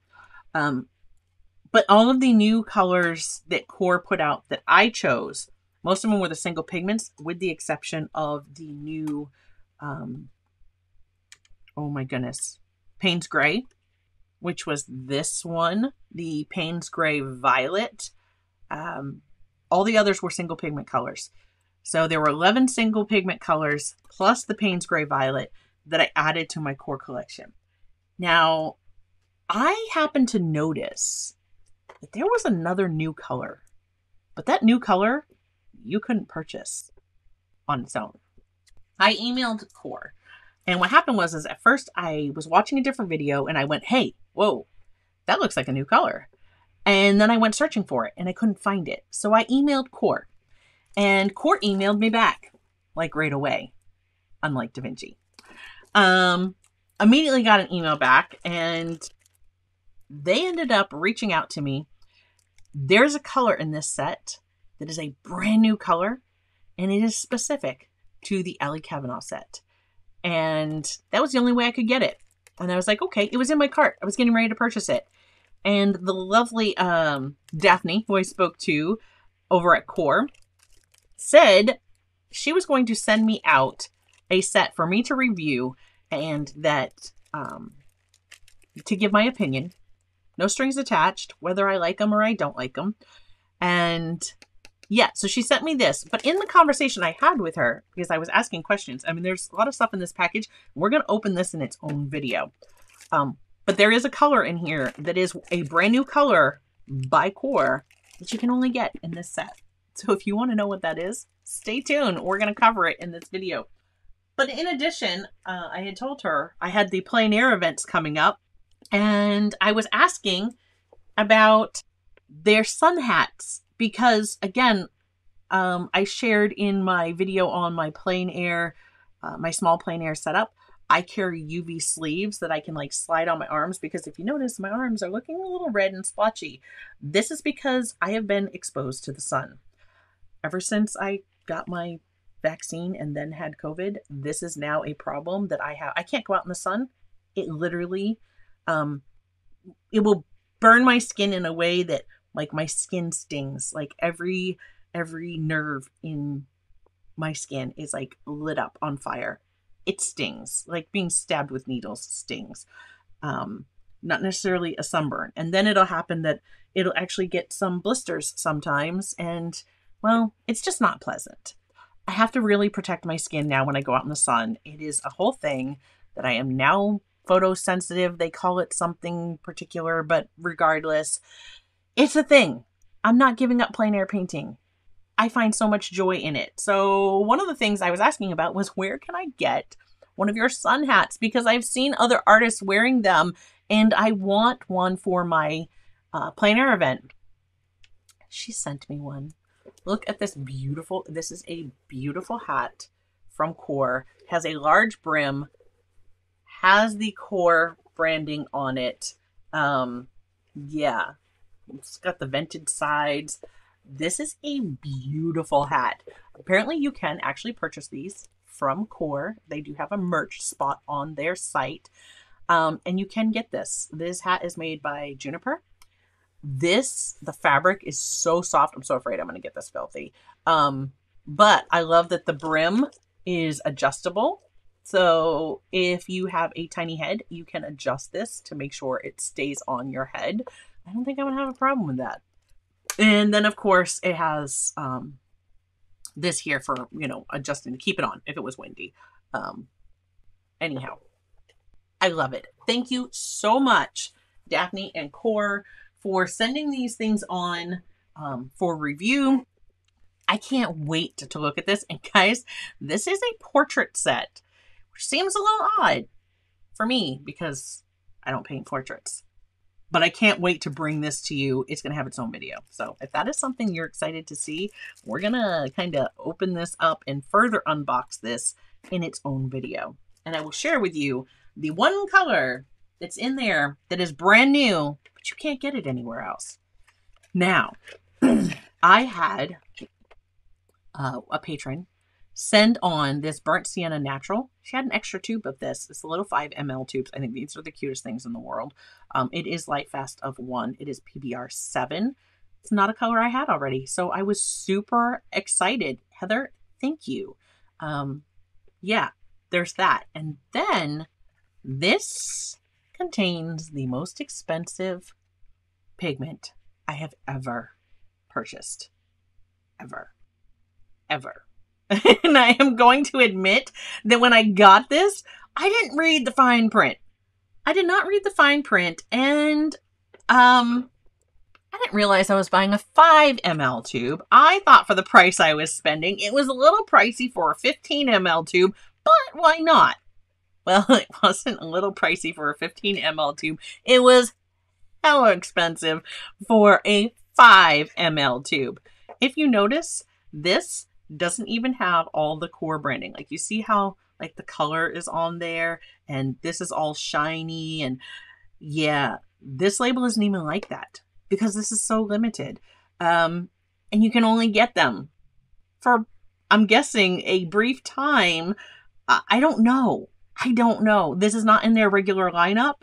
But all of the new colors that core put out that I chose, most of them were the single pigments, with the exception of the new, oh my goodness, Payne's Gray, which was this one, the Payne's Gray Violet. All the others were single pigment colors. So there were 11 single pigment colors plus the Payne's Gray Violet that I added to my core collection. Now, I happened to notice that there was another new color, but that new color you couldn't purchase on its own. I emailed core, and what happened was at first I was watching a different video and I went, hey, whoa, that looks like a new color. And then I went searching for it and I couldn't find it. So I emailed core, and core emailed me back like right away, unlike Da Vinci. Immediately got an email back, and they ended up reaching out to me. There's a color in this set that is a brand new color, and it is specific to the Ellie Kavanaugh set. And that was the only way I could get it. And I was like, okay, it was in my cart. I was getting ready to purchase it. And the lovely Daphne, who I spoke to over at Core, said she was going to send me out a set for me to review and that to give my opinion. No strings attached, whether I like them or I don't like them. And yeah, so she sent me this. But in the conversation I had with her, because I was asking questions, I mean, there's a lot of stuff in this package. We're going to open this in its own video. But there is a color in here that is a brand new color by Core that you can only get in this set. So if you want to know what that is, stay tuned. We're going to cover it in this video. But in addition, I had told her I had the plein air events coming up, and I was asking about their sun hats because, again, I shared in my video on my plein air, my small plein air setup, I carry UV sleeves that I can like slide on my arms because if you notice, my arms are looking a little red and splotchy. This is because I have been exposed to the sun. Ever since I got my vaccine and then had COVID, this is now a problem that I have. I can't go out in the sun. It literally, it will burn my skin in a way that like my skin stings. Like every nerve in my skin is like lit up on fire. It stings. Like being stabbed with needles stings. Not necessarily a sunburn. And then it'll happen that it'll actually get some blisters sometimes. And well, it's just not pleasant. I have to really protect my skin now when I go out in the sun. It is a whole thing that I am now photosensitive. They call it something particular, but regardless, it's a thing. I'm not giving up plein air painting. I find so much joy in it. So one of the things I was asking about was, where can I get one of your sun hats? Because I've seen other artists wearing them and I want one for my plein air event. She sent me one. Look at this beautiful, this is a beautiful hat from Kor. Has a large brim, has the Kor branding on it. Yeah, it's got the vented sides. This is a beautiful hat. Apparently you can actually purchase these from Kor. They do have a merch spot on their site. And you can get this. This hat is made by Juniper. The fabric is so soft. I'm so afraid I'm going to get this filthy. But I love that the brim is adjustable. So if you have a tiny head, you can adjust this to make sure it stays on your head. I don't think I'm going to have a problem with that. And then, of course, it has this here for, adjusting to keep it on if it was windy. Anyhow, I love it. Thank you so much, Daphne and Kor, for sending these things on for review. I can't wait to look at this. And guys, this is a portrait set, which seems a little odd for me because I don't paint portraits. But I can't wait to bring this to you. It's going to have its own video. So if that is something you're excited to see, we're going to kind of open this up and further unbox this in its own video. And I will share with you the one color that's in there that is brand new, but you can't get it anywhere else. Now, I had a patron send on this Burnt Sienna Natural. She had an extra tube of this. It's the little 5 ml tubes. I think these are the cutest things in the world. It is Lightfast of 1. It is PBR 7. It's not a color I had already. So I was super excited. Heather, thank you. Yeah, there's that. And then this contains the most expensive pigment I have ever purchased. Ever. And I am going to admit that when I got this, I didn't read the fine print. I did not read the fine print, and I didn't realize I was buying a 5 ml tube. I thought for the price I was spending, it was a little pricey for a 15 ml tube, but why not? Well, it wasn't a little pricey for a 15 ml tube. It was hella expensive for a 5 ml tube. If you notice, this doesn't even have all the Kor branding. Like, you see how like the color is on there and this is all shiny, and yeah, this label isn't even like that because this is so limited. And you can only get them for, I'm guessing, a brief time. I don't know. This is not in their regular lineup.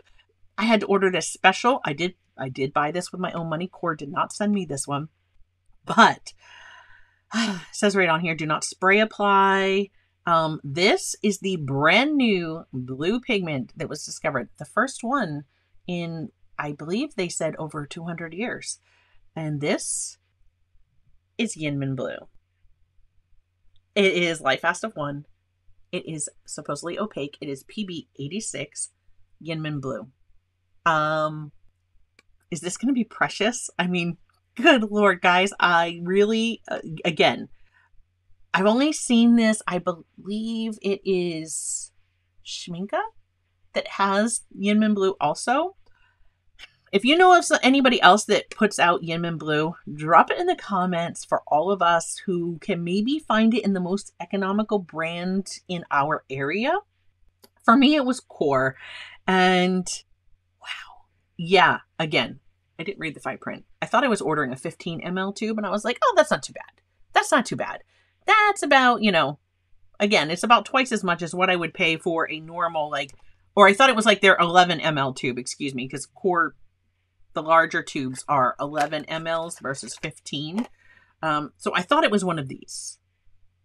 I had to order this special. I did buy this with my own money. Kor did not send me this one, but it says right on here, do not spray apply. This is the brand new blue pigment that was discovered. The first one in, I believe they said, over 200 years. And this is Yinmin Blue. It is Lightfast of 1. It is supposedly opaque. It is PB86 Yinmin Blue. Is this going to be precious? I mean, good Lord, guys, I really, again, I've only seen this, I believe it is Schminke that has Yinmin Blue also. If you know of anybody else that puts out Yinmin Blue, drop it in the comments for all of us who can maybe find it in the most economical brand in our area. For me, it was Kor. And wow. Yeah, again, I didn't read the fine print. I thought I was ordering a 15 ml tube and I was like, oh, that's not too bad. That's not too bad. That's about, again, it's about twice as much as what I would pay for a normal, like, or I thought it was like their 11 ml tube, excuse me, because the larger tubes are 11 mLs versus 15. So I thought it was one of these,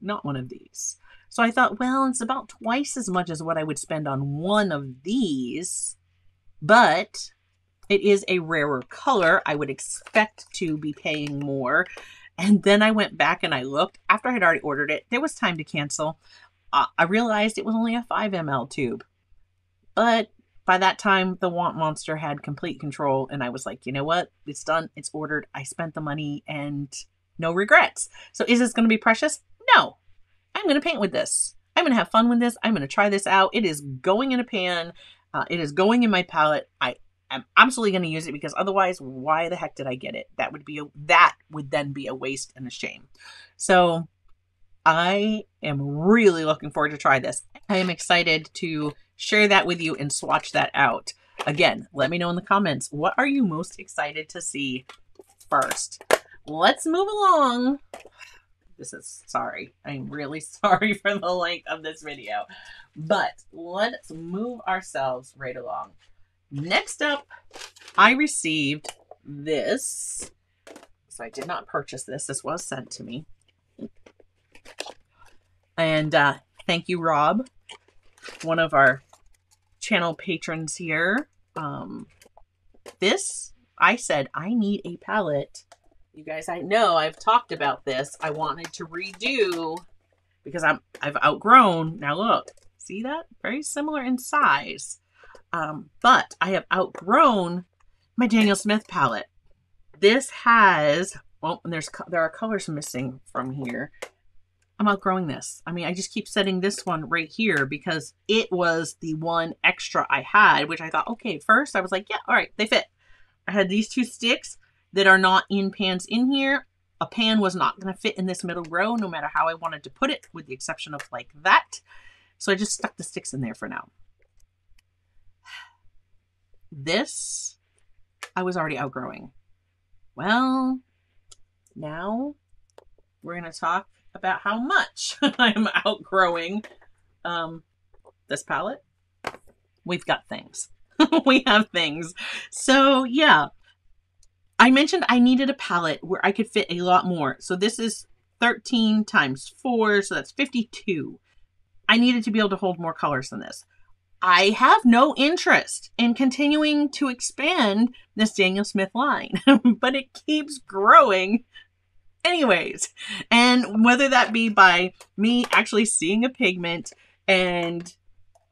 not one of these. So I thought, well, it's about twice as much as what I would spend on one of these, but it is a rarer color. I would expect to be paying more. And then I went back and I looked. After I had already ordered it, there was time to cancel. I realized it was only a 5 ml tube. But by that time, the Want Monster had complete control. And I was like, you know what? It's done. It's ordered. I spent the money and no regrets. So is this going to be precious? No. I'm going to paint with this. I'm going to have fun with this. I'm going to try this out. It is going in a pan. It is going in my palette. I'm absolutely going to use it because otherwise, why the heck did I get it? That would then be a waste and a shame. So I am really looking forward to try this. I am excited to share that with you and swatch that out. Again, let me know in the comments, what are you most excited to see first? Let's move along. Sorry. I'm really sorry for the length of this video, but let's move ourselves right along. Next up, I received this. So I did not purchase this. This was sent to me. And thank you, Rob, one of our channel patrons here. I said, I need a palette. You guys, I know I've talked about this. I wanted to redo because I've outgrown. Now look, see that? Very similar in size. But I have outgrown my Daniel Smith palette. This has, well, there are colors missing from here. I'm outgrowing this. I mean, I just keep setting this one right here because it was the one extra I had, which I thought, okay, first I was like, yeah, all right, they fit. I had these two sticks that are not in pans in here. A pan was not going to fit in this middle row, no matter how I wanted to put it, with the exception of like that. So I just stuck the sticks in there for now. This, I was already outgrowing. Well, now we're going to talk about how much I'm outgrowing this palette. We've got things. We have things. So yeah, I mentioned I needed a palette where I could fit a lot more. So this is 13 times 4, so that's 52. I needed to be able to hold more colors than this. I have no interest in continuing to expand this Daniel Smith line, but it keeps growing anyways. And whether that be by me actually seeing a pigment and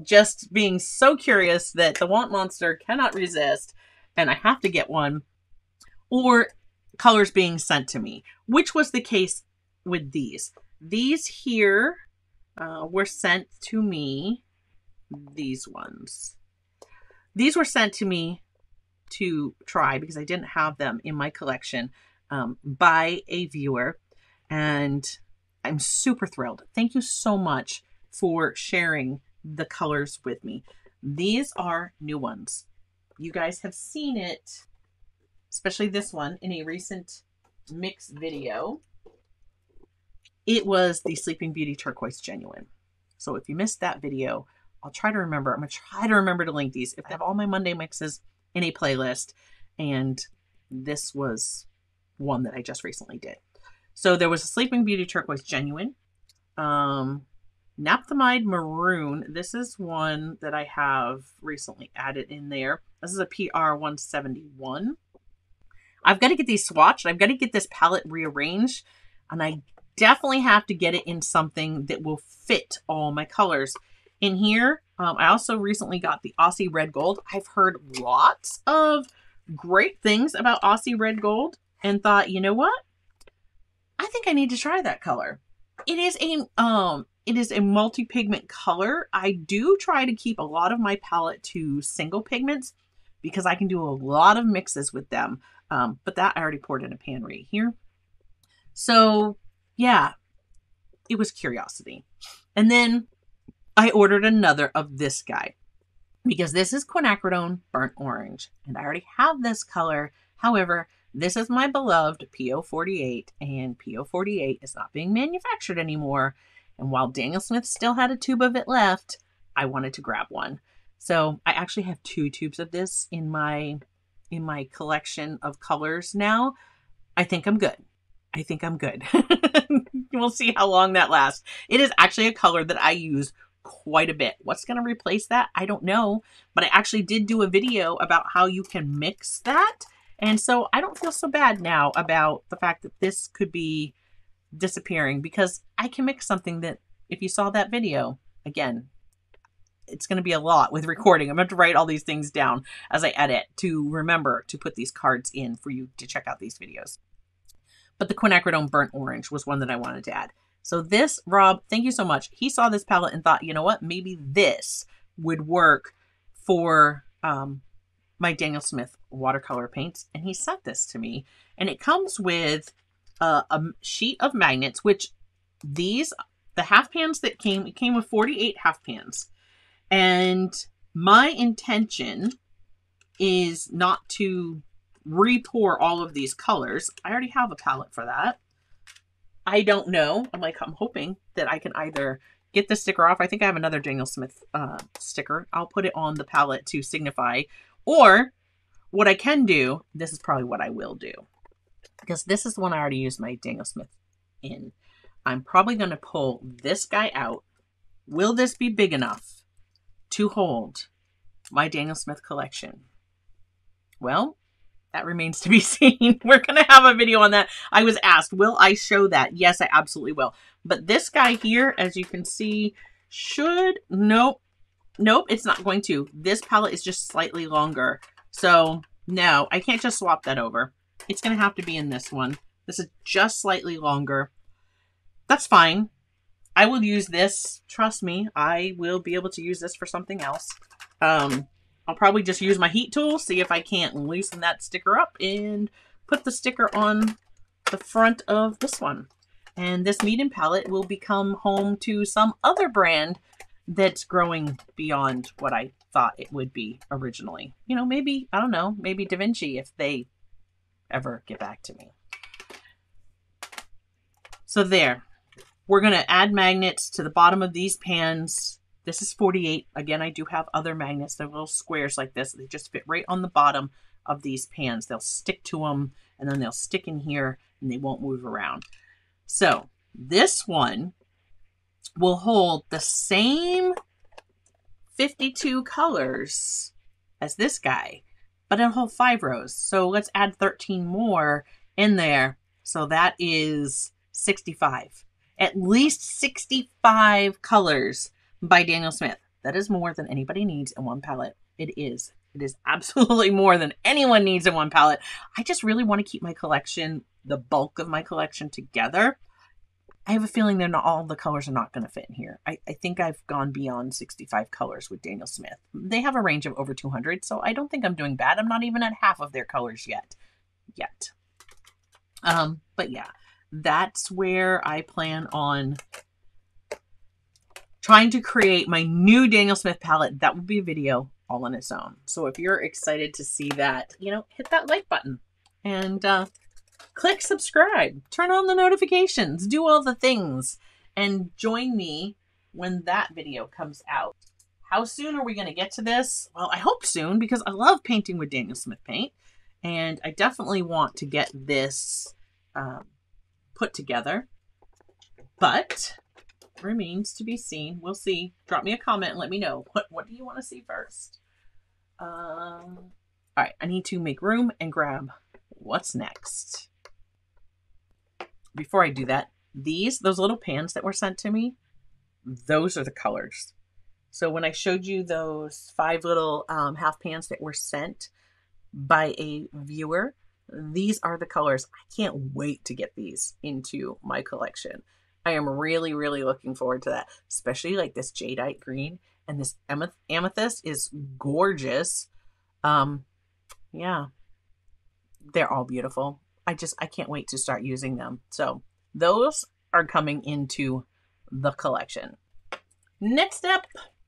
just being so curious that the Want Monster cannot resist and I have to get one, or colors being sent to me, which was the case with these. These here were sent to me. These ones. These were sent to me to try because I didn't have them in my collection by a viewer. And I'm super thrilled. Thank you so much for sharing the colors with me. These are new ones. You guys have seen it, especially this one, in a recent mix video. It was the Sleeping Beauty Turquoise Genuine. So if you missed that video, I'll try to remember. I'm going to try to remember to link these. If I have all my Monday mixes in a playlist, and this was one that I just recently did. So there was a Sleeping Beauty Turquoise Genuine. Naphthalide Maroon. This is one that I have recently added in there. This is a PR 171. I've got to get these swatched. I've got to get this palette rearranged. And I definitely have to get it in something that will fit all my colors. In here, I also recently got the Aussie Red Gold. I've heard lots of great things about Aussie Red Gold and thought, you know what? I think I need to try that color. It is a multi-pigment color. I do try to keep a lot of my palette to single pigments because I can do a lot of mixes with them. But that I already poured in a pan right here. So yeah, it was curiosity. And then I ordered another of this guy because this is quinacridone burnt orange and I already have this color. However, this is my beloved PO48 and PO48 is not being manufactured anymore. And while Daniel Smith still had a tube of it left, I wanted to grab one. So I actually have 2 tubes of this in my collection of colors now. I think I'm good. I think I'm good. We'll see how long that lasts. It is actually a color that I use quite a bit. What's going to replace that? I don't know. But I actually did do a video about how you can mix that. And so I don't feel so bad now about the fact that this could be disappearing, because I can mix something that, if you saw that video, again, it's going to be a lot with recording. I'm going to have to write all these things down as I edit to remember to put these cards in for you to check out these videos. But the quinacridone burnt orange was one that I wanted to add. So this, Rob, thank you so much. He saw this palette and thought, you know what, maybe this would work for my Daniel Smith watercolor paints. And he sent this to me. And it comes with a sheet of magnets, which the half pans that it came with 48 half pans. And my intention is not to re-pour all of these colors. I already have a palette for that. I don't know. I'm hoping that I can either get the sticker off. I think I have another Daniel Smith sticker. I'll put it on the palette to signify. Or what I can do, this is probably what I will do, because this is the one I already used my Daniel Smith in. I'm probably going to pull this guy out. Will this be big enough to hold my Daniel Smith collection? Well, that remains to be seen. We're going to have a video on that. I was asked, will I show that? Yes, I absolutely will. But this guy here, as you can see, nope, it's not going to. This palette is just slightly longer. So no, I can't just swap that over. It's going to have to be in this one. This is just slightly longer. That's fine. I will use this. Trust me, I will be able to use this for something else. I'll probably just use my heat tool, see if I can't loosen that sticker up and put the sticker on the front of this one. And this medium palette will become home to some other brand that's growing beyond what I thought it would be originally. You know, maybe, I don't know, maybe Da Vinci, if they ever get back to me. So there, we're going to add magnets to the bottom of these pans. This is 48. Again, I do have other magnets. They're little squares like this. They just fit right on the bottom of these pans. They'll stick to them, and then they'll stick in here, and they won't move around. So this one will hold the same 52 colors as this guy, but it'll hold 5 rows. So let's add 13 more in there. So that is 65. At least 65 colors by Daniel Smith. That is more than anybody needs in one palette. It is. It is absolutely more than anyone needs in one palette. I just really want to keep my collection, the bulk of my collection, together. I have a feeling they're not, all the colors are not going to fit in here. I think I've gone beyond 65 colors with Daniel Smith. They have a range of over 200, so I don't think I'm doing bad. I'm not even at half of their colors yet. But yeah, that's where I plan on trying to create my new Daniel Smith palette. That will be a video all on its own. So if you're excited to see that, you know, hit that like button and click subscribe, turn on the notifications, do all the things, and join me when that video comes out. How soon are we going to get to this? Well, I hope soon, because I love painting with Daniel Smith paint, and I definitely want to get this put together, but remains to be seen. We'll see. Drop me a comment and let me know. What do you want to see first? All right, I need to make room and grab what's next. Before I do that, those little pans that were sent to me, those are the colors. So when I showed you those 5 little half pans that were sent by a viewer, these are the colors. I can't wait to get these into my collection. I am really, really looking forward to that, especially like this jadeite green and this amethyst is gorgeous. Yeah, they're all beautiful. I can't wait to start using them. So those are coming into the collection. Next up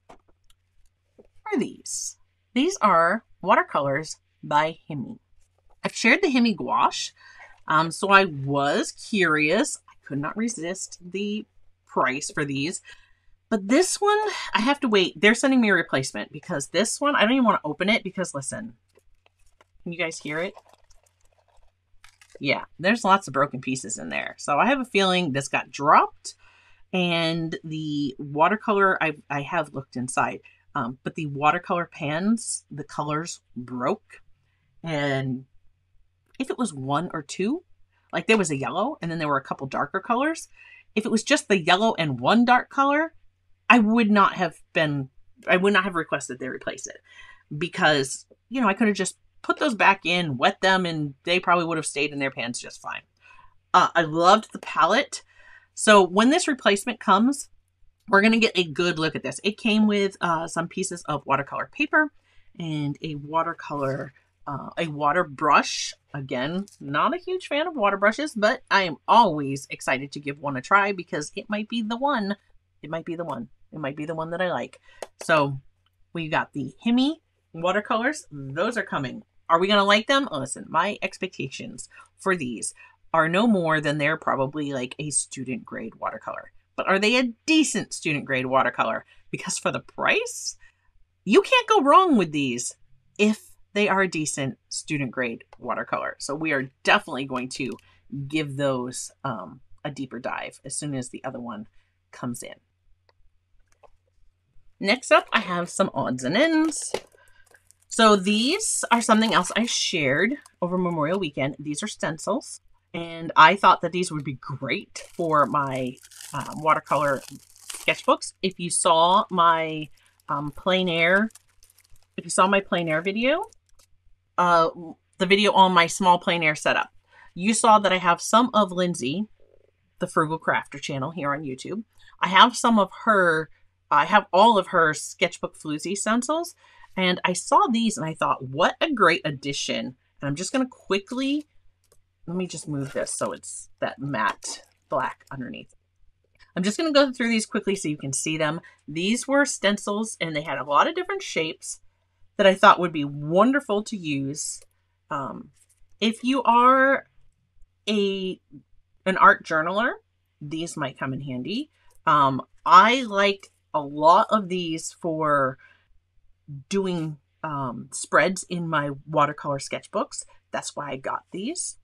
are these. These are watercolors by Himi. I've shared the Himi gouache, so I was curious. I could not resist the price for these. But this one, I have to wait. They're sending me a replacement because this one, I don't even want to open it because listen, can you guys hear it? Yeah, there's lots of broken pieces in there. So I have a feeling this got dropped, and the watercolor, I have looked inside, but the watercolor pans, the colors broke. And if it was one or two, like there was a yellow and then there were a couple darker colors. If it was just the yellow and one dark color, I would not have requested they replace it because, you know, I could have just put those back in, wet them, and they probably would have stayed in their pans just fine. I loved the palette. So when this replacement comes, we're going to get a good look at this. It came with some pieces of watercolor paper and a watercolor, a water brush. Again, not a huge fan of water brushes, but I am always excited to give one a try because it might be the one. It might be the one. It might be the one that I like. So we got the Hemi watercolors. Those are coming. Are we going to like them? Listen, my expectations for these are no more than they're probably like a student grade watercolor. But are they a decent student grade watercolor? Because for the price, you can't go wrong with these if they are a decent student grade watercolor. So we are definitely going to give those a deeper dive as soon as the other one comes in. Next up, I have some odds and ends. So these are something else I shared over Memorial Weekend. These are stencils, and I thought that these would be great for my watercolor sketchbooks. If you saw my plein air video, the video on my small plein air setup, you saw that I have some of Lindsay, the Frugal Crafter channel here on YouTube. I have some of her, I have all of her Sketchbook Floozy stencils, and I saw these and I thought, what a great addition. And I'm just going to quickly, let me just move this so it's that matte black underneath. I'm just going to go through these quickly so you can see them. These were stencils and they had a lot of different shapes that I thought would be wonderful to use. If you are an art journaler, these might come in handy. I liked a lot of these for doing spreads in my watercolor sketchbooks. That's why I got these.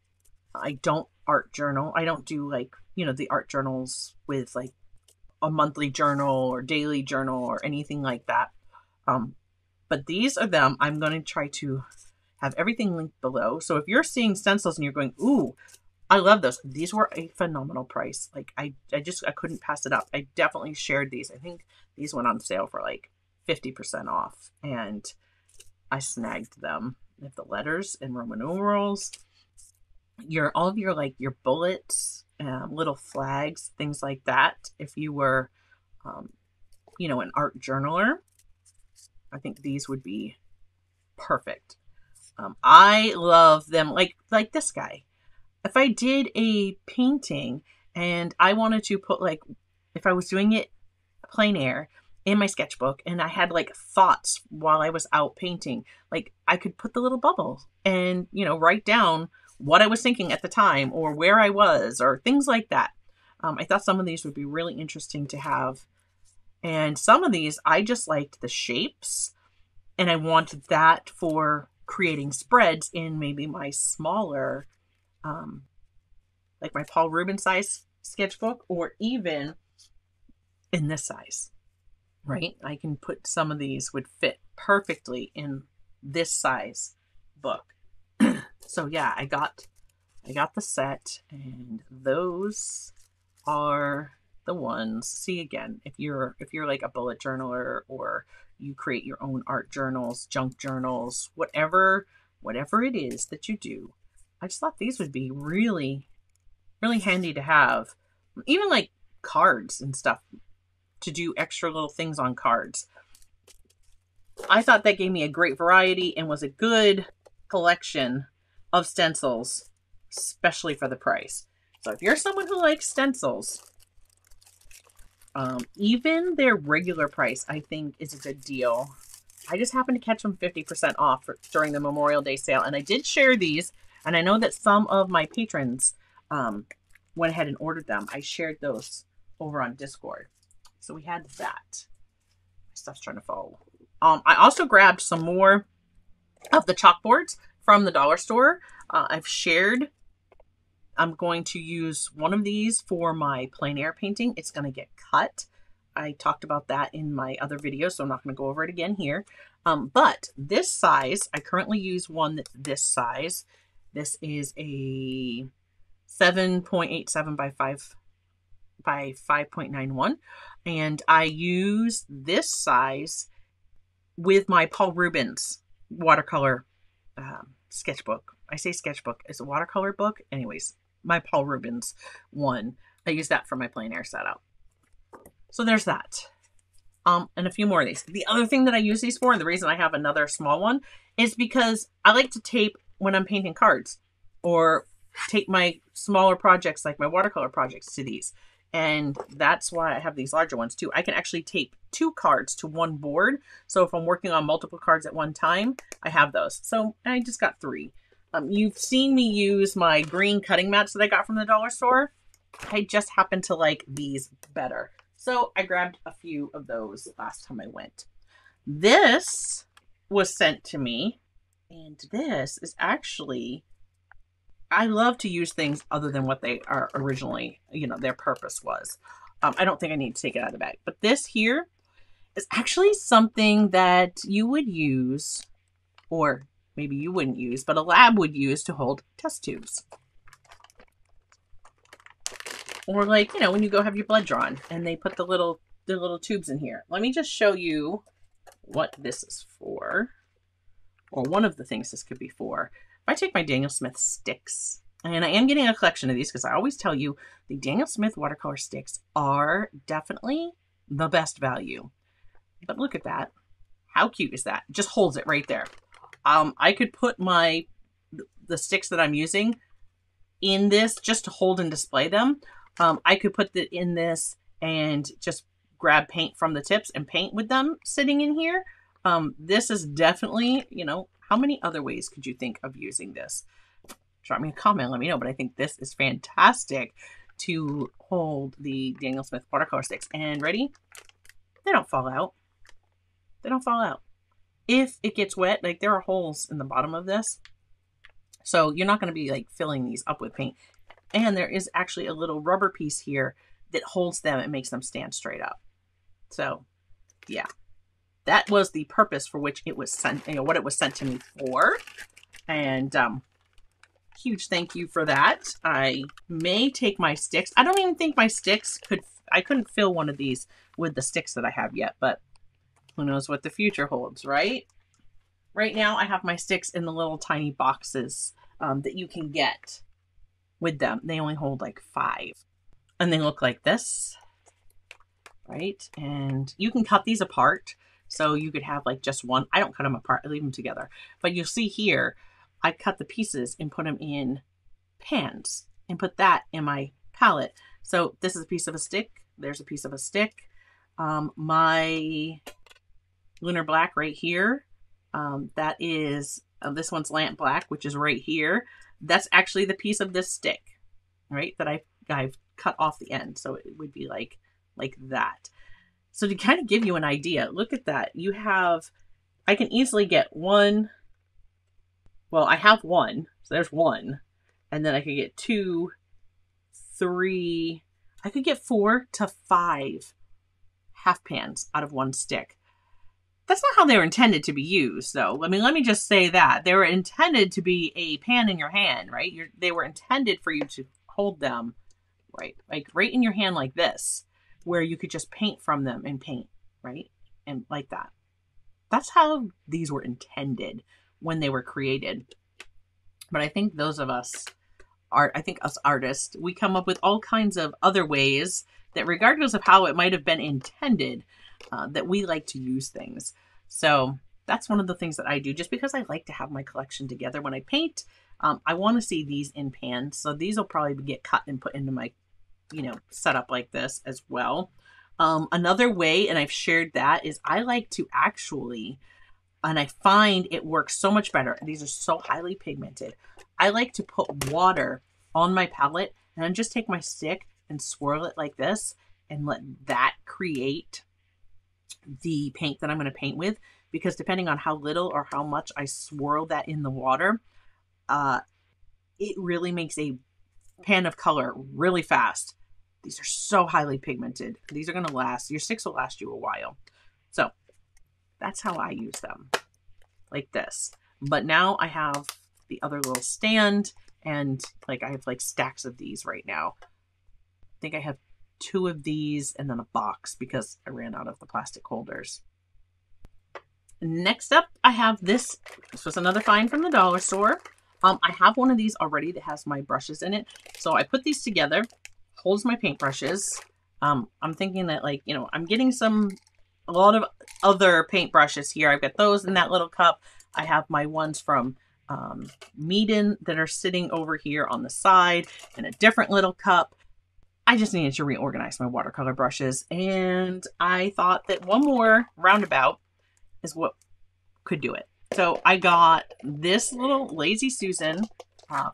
I don't art journal. I don't do like, you know, the art journals with like a monthly journal or daily journal or anything like that. But these are them. I'm going to try to have everything linked below. So if you're seeing stencils and you're going, ooh, I love those. These were a phenomenal price. Like I couldn't pass it up. I definitely shared these. I think these went on sale for like 50% off, and I snagged them. They have the letters and Roman numerals. All of your like your bullets, little flags, things like that. If you were, you know, an art journaler, I think these would be perfect. I love them. Like this guy. If I did a painting and I wanted to put like, if I was doing it plein air in my sketchbook and I had like thoughts while I was out painting, like I could put the little bubble and, you know, write down what I was thinking at the time or where I was or things like that. I thought some of these would be really interesting to have. And some of these, I just liked the shapes and I wanted that for creating spreads in maybe my smaller, like my Paul Rubens size sketchbook, or even in this size, right? I can put some of these would fit perfectly in this size book. So yeah, I got the set, and those are the ones. See, again, if you're like a bullet journaler or you create your own art journals, junk journals, whatever it is that you do, I just thought these would be really, really handy to have. Even like cards and stuff, to do extra little things on cards. I thought that gave me a great variety and was a good collection of stencils, especially for the price. So if you're someone who likes stencils, even their regular price, I think, is a good deal. I just happened to catch them 50% off during the Memorial Day sale, and I did share these. And I know that some of my patrons went ahead and ordered them. I shared those over on Discord. So we had that. My stuff's trying to fall. I also grabbed some more of the chalkboards from the dollar store. I've shared. I'm going to use one of these for my plein air painting. It's going to get cut. I talked about that in my other video, so I'm not going to go over it again here. But this size, I currently use one that's this size. This is a 7.87 by 5.91. And I use this size with my Paul Rubens watercolor sketchbook. I say sketchbook. It's a watercolor book. Anyways, my Paul Rubens one. I use that for my plein air setup. So there's that. And a few more of these. The other thing that I use these for, and the reason I have another small one, is because I like to tape when I'm painting cards, or tape my smaller projects like my watercolor projects to these. And that's why I have these larger ones too. I can actually tape 2 cards to one board. So if I'm working on multiple cards at one time, I have those. So I just got 3. You've seen me use my green cutting mats that I got from the dollar store. I just happen to like these better. So I grabbed a few of those last time I went. This was sent to me, and this is actually, I love to use things other than what they are originally, their purpose was. I don't think I need to take it out of the bag, but this here is actually something that you would use, or maybe you wouldn't use, but a lab would use to hold test tubes. Or like, when you go have your blood drawn and they put the little tubes in here. Let me just show you what this is for, or one of the things this could be for. If I take my Daniel Smith sticks, and I am getting a collection of these because I always tell you the Daniel Smith watercolor sticks are definitely the best value. But look at that. How cute is that? It just holds it right there. I could put the sticks that I'm using in this just to hold and display them. I could put it in this and just grab paint from the tips and paint with them sitting in here. This is definitely, how many other ways could you think of using this? Drop me a comment, let me know. But I think this is fantastic to hold the Daniel Smith watercolor sticks. And ready? They don't fall out. They don't fall out. If it gets wet, like there are holes in the bottom of this. So you're not going to be like filling these up with paint. And there is actually a little rubber piece here that holds them and makes them stand straight up. So yeah, that was the purpose for which it was sent, what it was sent to me for. And huge thank you for that. I may take my sticks. I don't even think my sticks I couldn't fill one of these with the sticks that I have yet, but who knows what the future holds, right? Right now I have my sticks in the little tiny boxes that you can get with them. They only hold like 5, and they look like this, right? And you can cut these apart, so you could have like just one. I don't cut them apart, I leave them together. But you'll see here, I cut the pieces and put them in pans and put that in my palette. So this is a piece of a stick. There's a piece of a stick. My Lunar Black right here. That is, this one's Lamp Black, which is right here. That's actually the piece of this stick, right? That I've cut off the end. So it would be like that. So to kind of give you an idea, look at that. You have, I can easily get one. Well, I have one. So there's one. And then I could get 2, 3. I could get 4 to 5 half pans out of one stick. That's not how they were intended to be used, though. I mean, let me just say that. They were intended to be a pan in your hand, right? They were intended for you to hold them, right? Like right in your hand like this, where you could just paint from them and paint, right? And like that. That's how these were intended when they were created. But I think those of us, us artists, we come up with all kinds of other ways that regardless of how it might have been intended, that we like to use things. So that's one of the things that I do, just because I like to have my collection together when I paint. I want to see these in pans. So these will probably get cut and put into my, setup like this as well. Another way, and I've shared that, is I like to actually, and I find it works so much better. These are so highly pigmented. I like to put water on my palette and then just take my stick and swirl it like this and let that create the paint that I'm going to paint with, because depending on how little or how much I swirl that in the water, it really makes a pan of color really fast. These are so highly pigmented. These are going to last. Your sticks will last you a while. So that's how I use them, like this. But now I have the other little stand, and like I have like stacks of these right now. I think I have 2 of these and then a box because I ran out of the plastic holders. Next up, I have this. This was another find from the dollar store. I have one of these already that has my brushes in it. So I put these together, holds my paintbrushes. I'm thinking that, like, you know, I'm getting a lot of other paintbrushes here. I've got those in that little cup. I have my ones from Meeden that are sitting over here on the side in a different little cup. I just needed to reorganize my watercolor brushes, and I thought that one more roundabout is what could do it. So I got this little Lazy Susan I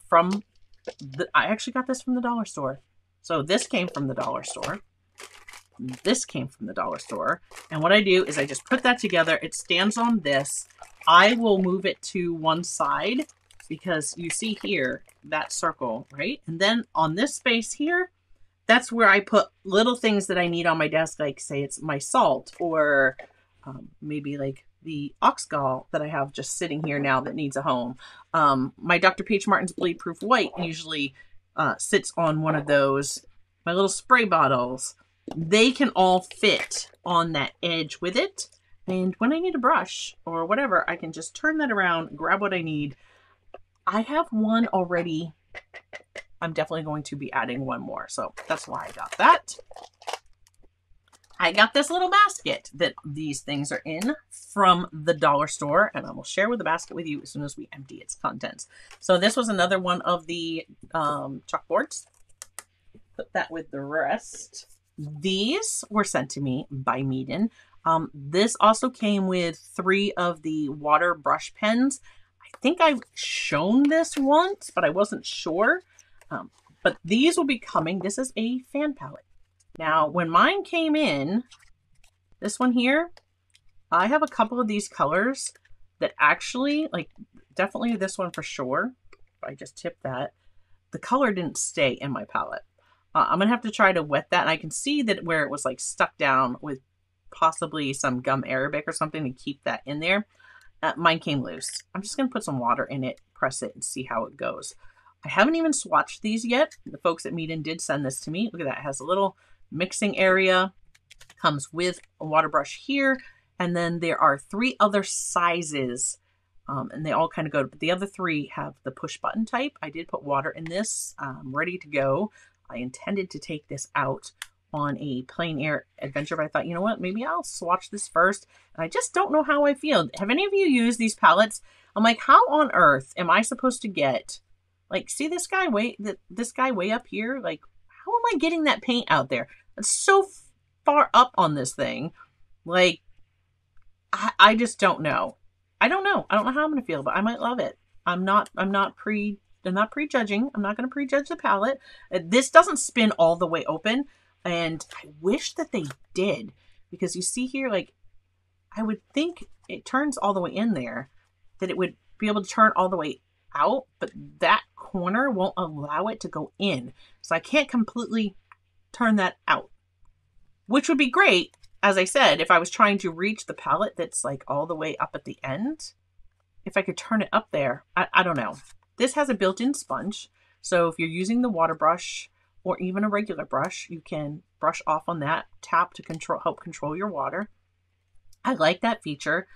actually got this from the dollar store. So this came from the dollar store. This came from the dollar store. And what I do is I just put that together. It stands on this. I will move it to one side because you see here that circle, right? And then on this space here, that's where I put little things that I need on my desk, like say it's my salt, or maybe like the Oxgall that I have just sitting here now that needs a home. My Dr. Peach Martin's Bleed Proof White usually sits on one of those. My little spray bottles, they can all fit on that edge with it. And when I need a brush or whatever, I can just turn that around, grab what I need. I have one already. I'm definitely going to be adding one more. So that's why I got that. I got this little basket that these things are in from the dollar store, and I will share the basket with you as soon as we empty its contents. So this was another one of the chalkboards. Put that with the rest. These were sent to me by Meeden. This also came with 3 of the water brush pens. I think I've shown this once, but I wasn't sure. But these will be coming. This is a fan palette. Now, when mine came in, this one here, I have a couple of these colors that actually, like, definitely this one for sure. I just tipped that. The color didn't stay in my palette. I'm going to have to try to wet that. And I can see that where it was like stuck down with possibly some gum arabic or something to keep that in there. Mine came loose. I'm just going to put some water in it, press it, and see how it goes. I haven't even swatched these yet. The folks at Meeden did send this to me. Look at that. It has a little mixing area. Comes with a water brush here. And then there are 3 other sizes. And they all kind of go, but the other 3 have the push button type. I did put water in this, ready to go. I intended to take this out on a plein air adventure, but I thought, you know what, maybe I'll swatch this first. And I just don't know how I feel. Have any of you used these palettes? I'm like, how on earth am I supposed to get, like, see this guy way up here? Like, how am I getting that paint out there? It's so far up on this thing. Like, I just don't know. I don't know how I'm going to feel, but I might love it. I'm not prejudging. I'm not going to prejudge the palette. This doesn't spin all the way open, and I wish that they did, because you see here, like, I would think it turns all the way in there, that it would be able to turn all the way out, but that corner won't allow it to go in. So I can't completely turn that out, which would be great. As I said, if I was trying to reach the palette that's like all the way up at the end, if I could turn it up there, I don't know. This has a built-in sponge. So if you're using the water brush or even a regular brush, you can brush off on that, tap to help control your water. I like that feature.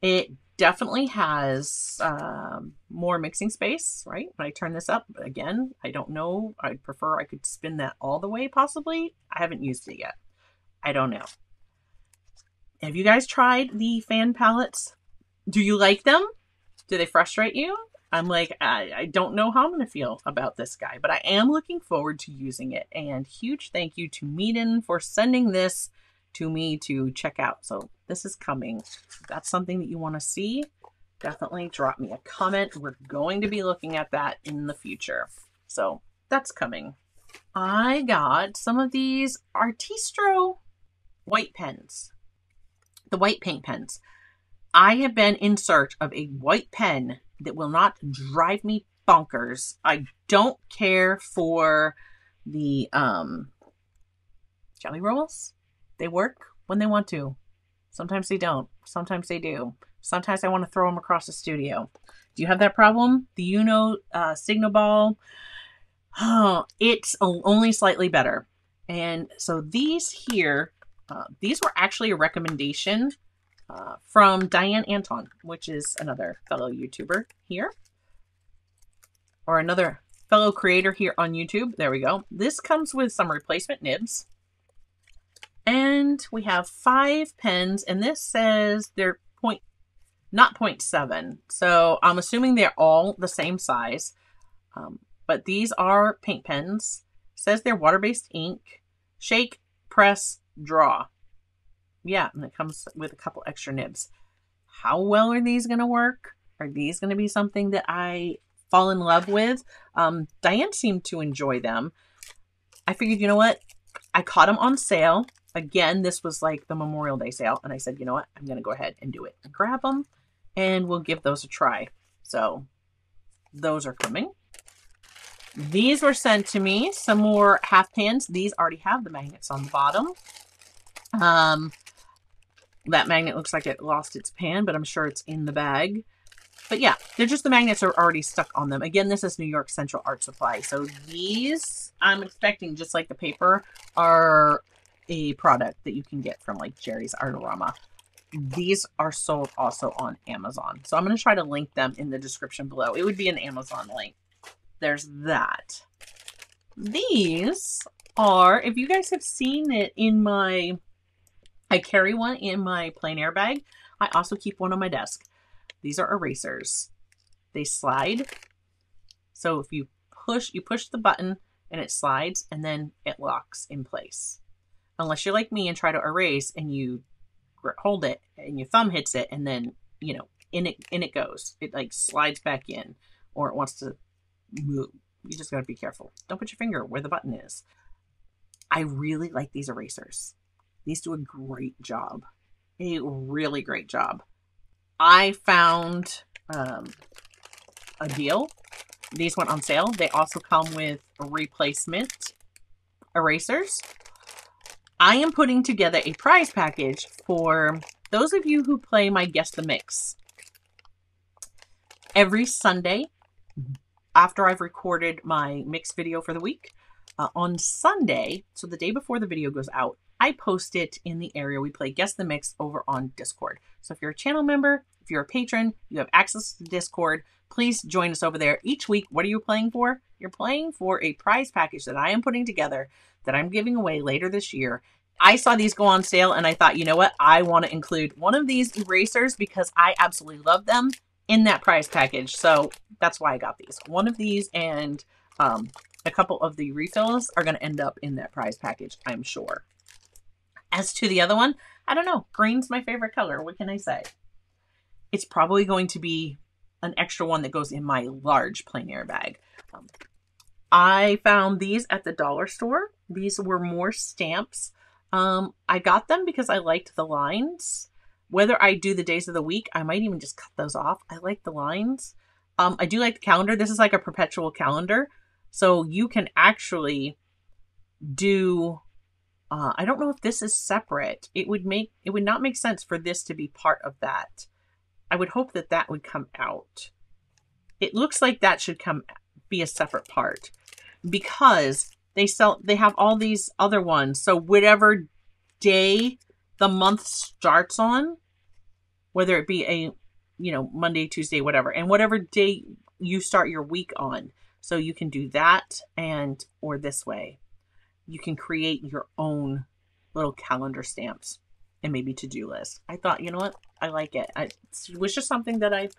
It definitely has more mixing space, right? When I turn this up, but again, I don't know. I'd prefer I could spin that all the way, possibly. I haven't used it yet. I don't know. Have you guys tried the fan palettes? Do you like them? Do they frustrate you? I'm like, I don't know how I'm going to feel about this guy, but I am looking forward to using it. And huge thank you to Meeden for sending this to me to check out. So this is coming. If that's something that you want to see, definitely drop me a comment. We're going to be looking at that in the future. So that's coming. I got some of these Artistro white pens, the white paint pens. I have been in search of a white pen that will not drive me bonkers. I don't care for the jelly rolls. They work when they want to. Sometimes they don't. Sometimes they do. Sometimes I want to throw them across the studio. Do you have that problem? The Uno Signal Ball? Oh, it's only slightly better. And so these here, these were actually a recommendation from Diane Anton, which is another fellow YouTuber here. Or another fellow creator here on YouTube. There we go. This comes with some replacement nibs. And we have 5 pens, and this says they're not 0.7. So I'm assuming they're all the same size. But these are paint pens. It says they're water-based ink. Shake, press, draw. Yeah, and it comes with a couple extra nibs. How well are these going to work? Are these going to be something that I fall in love with? Diane seemed to enjoy them. I figured, you know what? I caught them on sale. Again, this was like the Memorial Day sale. And I said, you know what? I'm going to go ahead and do it. And grab them. And we'll give those a try. So those are coming. These were sent to me. Some more half pans. These already have the magnets on the bottom. That magnet looks like it lost its pan, but I'm sure it's in the bag. But yeah, they're just the magnets are already stuck on them. Again, this is New York Central Art Supply. So these, I'm expecting, just like the paper, are a product that you can get from like Jerry's Artorama. These are sold also on Amazon. So I'm going to try to link them in the description below. It would be an Amazon link. There's that. These are, if you guys have seen it in my, I carry one in my plein air bag. I also keep one on my desk. These are erasers. They slide. So if you push the button and it slides and then it locks in place. Unless you're like me and try to erase and you hold it and your thumb hits it and then, you know, in it goes. It like slides back in or it wants to move. You just got to be careful. Don't put your finger where the button is. I really like these erasers. These do a great job. A really great job. I found a deal. These went on sale. They also come with replacement erasers. I am putting together a prize package for those of you who play my Guess the Mix. Every Sunday, after I've recorded my mix video for the week, on Sunday, so the day before the video goes out, I post it in the area we play Guess the Mix over on Discord. So if you're a channel member, if you're a patron, you have access to Discord, please join us over there. Each week, what are you playing for? You're playing for a prize package that I am putting together that I'm giving away later this year. I saw these go on sale and I thought, you know what? I want to include one of these erasers because I absolutely love them in that prize package. So that's why I got these. One of these and a couple of the refills are going to end up in that prize package, I'm sure. As to the other one, I don't know. Green's my favorite color. What can I say? It's probably going to be an extra one that goes in my large plein air bag. I found these at the dollar store. These were more stamps. I got them because I liked the lines. Whether I do the days of the week, I might even just cut those off. I like the lines. I do like the calendar. This is like a perpetual calendar. So you can actually do... I don't know if this is separate. It would not make sense for this to be part of that. I would hope that that would come out. It looks like that should be a separate part because they have all these other ones. So whatever day the month starts on, whether it be a, you know, Monday, Tuesday, whatever, and whatever day you start your week on. So you can do that or this way. You can create your own little calendar stamps and maybe to-do list. I thought, you know what? I like it. It was just something that I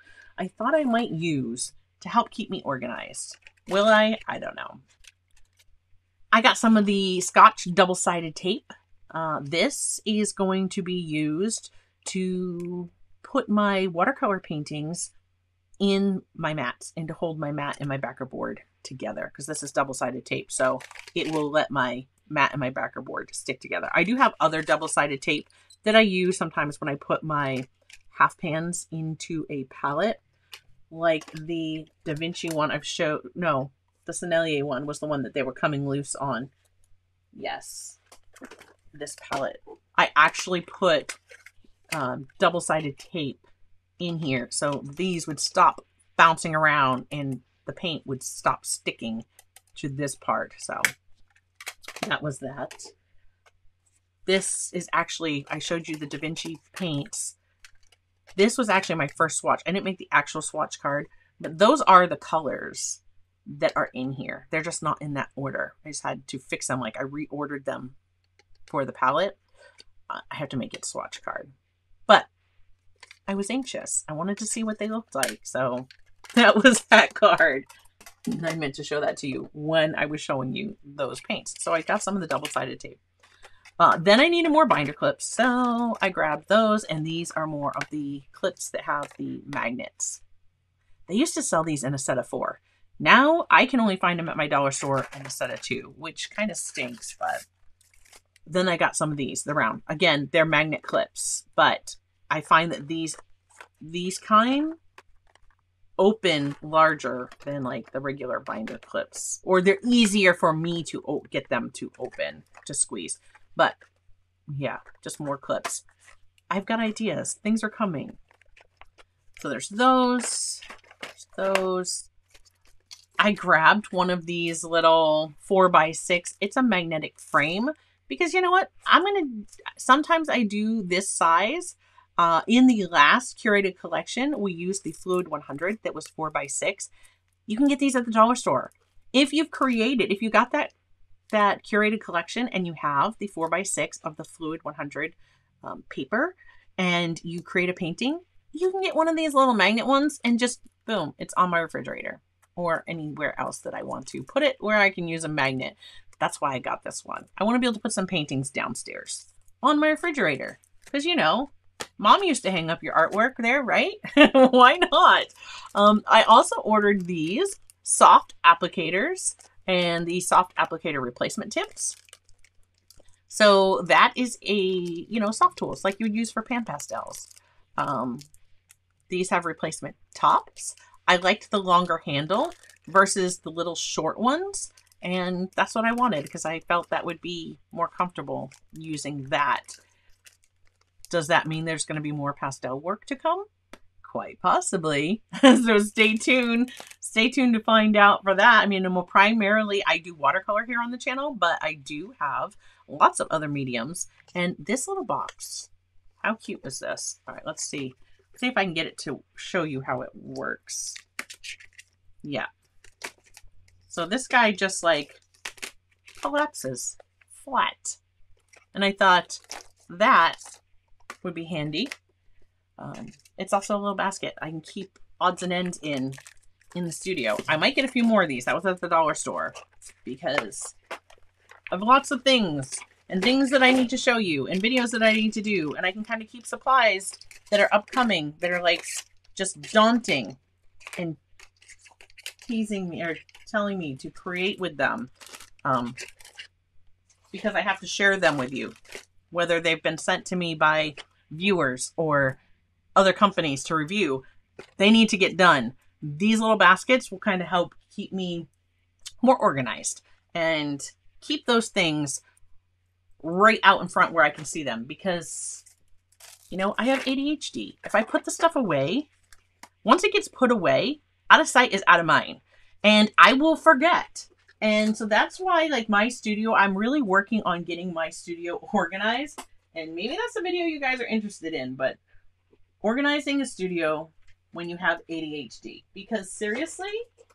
thought I might use to help keep me organized. Will I? I don't know. I got some of the Scotch double-sided tape. This is going to be used to put my watercolor paintings in my mats and to hold my mat and my backer board together because this is double-sided tape. So it will let my mat and my backer board stick together. I do have other double-sided tape that I use sometimes when I put my half pans into a palette, like the Da Vinci one I've showed. No, the Sennelier one was the one that they were coming loose on. Yes, this palette. I actually put double-sided tape in here so these would stop bouncing around and the paint would stop sticking to this part. So that was that. This is actually, I showed you the Da Vinci paints. This was actually my first swatch. I didn't make the actual swatch card, but those are the colors that are in here. They're just not in that order. I just had to fix them. Like I reordered them for the palette. I have to make it swatch card, but I was anxious. I wanted to see what they looked like. So that was that card. And I meant to show that to you when I was showing you those paints. So I got some of the double-sided tape. Then I needed more binder clips. So I grabbed those, and these are more of the clips that have the magnets. They used to sell these in a set of 4. Now I can only find them at my dollar store in a set of 2, which kind of stinks, but then I got some of these, the round. Again, they're magnet clips, but I find that these kind open larger than like the regular binder clips, or they're easier for me to get them to open, to squeeze. But yeah, just more clips. I've got ideas. Things are coming. So there's those. There's those. I grabbed one of these little 4x6. It's a magnetic frame because you know what? Sometimes I do this size. In the last curated collection, we used the Fluid 100 that was 4x6. You can get these at the dollar store. If you got that curated collection and you have the 4x6 of the Fluid 100 paper and you create a painting, you can get one of these little magnet ones and just boom, it's on my refrigerator or anywhere else that I want to put it where I can use a magnet. That's why I got this one. I want to be able to put some paintings downstairs on my refrigerator because, you know, Mom used to hang up your artwork there, right? Why not? I also ordered these soft applicators and the soft applicator replacement tips. So that is a, soft tools like you would use for pan pastels. These have replacement tops. I liked the longer handle versus the little short ones. And that's what I wanted because I felt that would be more comfortable using that. Does that mean there's going to be more pastel work to come? Quite possibly. So stay tuned. Stay tuned to find out for that. I mean, primarily I do watercolor here on the channel, but I do have lots of other mediums. And this little box, how cute is this? All right, let's see. See if I can get it to show you how it works. Yeah. So this guy just like collapses flat. And I thought that would be handy. It's also a little basket I can keep odds and ends in the studio. I might get a few more of these. That was at the dollar store because I have lots of things and things that I need to show you and videos that I need to do, and I can kind of keep supplies that are upcoming that are like just daunting and teasing me or telling me to create with them because I have to share them with you, whether they've been sent to me by viewers or other companies to review. They need to get done. These little baskets will kind of help keep me more organized and keep those things right out in front where I can see them because, I have ADHD. If I put the stuff away, once it gets put away, out of sight is out of mind, and I will forget. And so that's why, like, my studio, I'm really working on getting my studio organized. And maybe that's a video you guys are interested in, but organizing a studio when you have ADHD. Because seriously,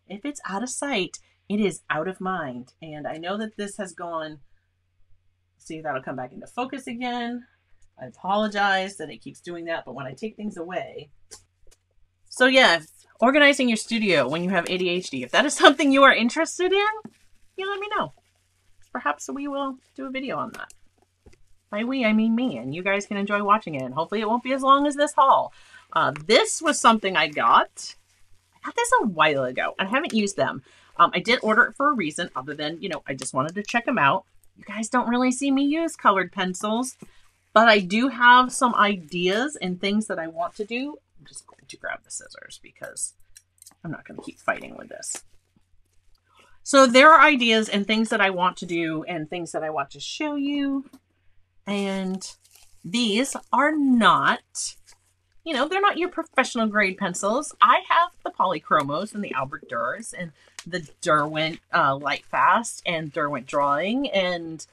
if it's out of sight, it is out of mind. And I know that this has gone, see, that'll come back into focus again. I apologize that it keeps doing that, but when I take things away. So yeah, organizing your studio when you have ADHD. If that is something you are interested in, you let me know. Perhaps we will do a video on that. By we, I mean me, and you guys can enjoy watching it, and hopefully it won't be as long as this haul. This was something I got. I got this a while ago, and I haven't used them. I did order it for a reason other than, you know, I just wanted to check them out. You guys don't really see me use colored pencils, but I do have some ideas and things that I want to do. I'm just going to grab the scissors because I'm not going to keep fighting with this. So there are ideas and things that I want to do and things that I want to show you. And these are not, you know, they're not your professional grade pencils. I have the Polychromos and the Albert Durs and the Derwent Lightfast and Derwent Drawing. And,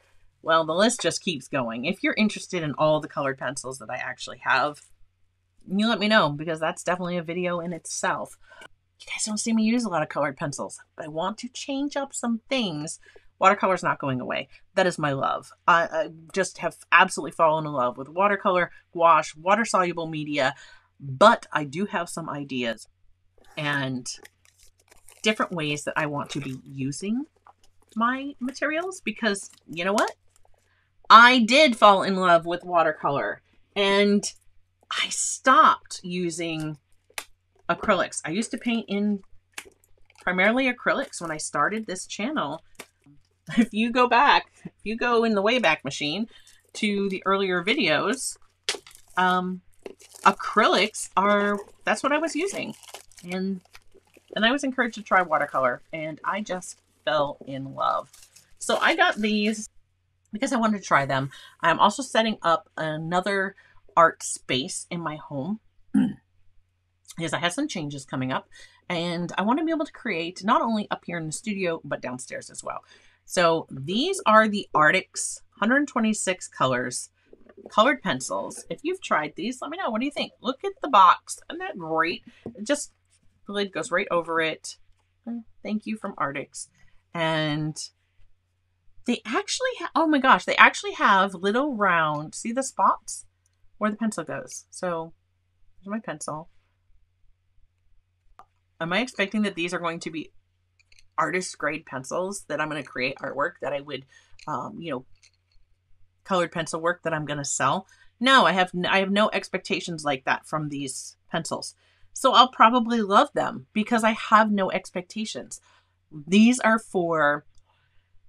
well, the list just keeps going. If you're interested in all the colored pencils that I actually have, you let me know, because that's definitely a video in itself. You guys don't see me use a lot of colored pencils, but I want to change up some things. Watercolor's not going away. That is my love. I just have absolutely fallen in love with watercolor, gouache, water-soluble media, but I do have some ideas and different ways that I want to be using my materials, because you know what? I did fall in love with watercolor, and I stopped using acrylics. I used to paint in primarily acrylics when I started this channel. If you go back, if you go in the Wayback Machine to the earlier videos, acrylics that's what I was using. And then I was encouraged to try watercolor, and I just fell in love. So I got these because I wanted to try them. I'm also setting up another art space in my home because I have some changes coming up, and I want to be able to create not only up here in the studio, but downstairs as well. So these are the Artix 126 colors colored pencils. If you've tried these, let me know. What do you think? Look at the box. Isn't that great? Just the lid goes right over it. Thank you from Artix. And they actually oh my gosh, they actually have little round, see the spots where the pencil goes. So here's my pencil. Am I expecting that these are going to be artist grade pencils, that I'm going to create artwork that I would, you know, colored pencil work that I'm going to sell? No, I have no expectations like that from these pencils. So I'll probably love them because I have no expectations. These are for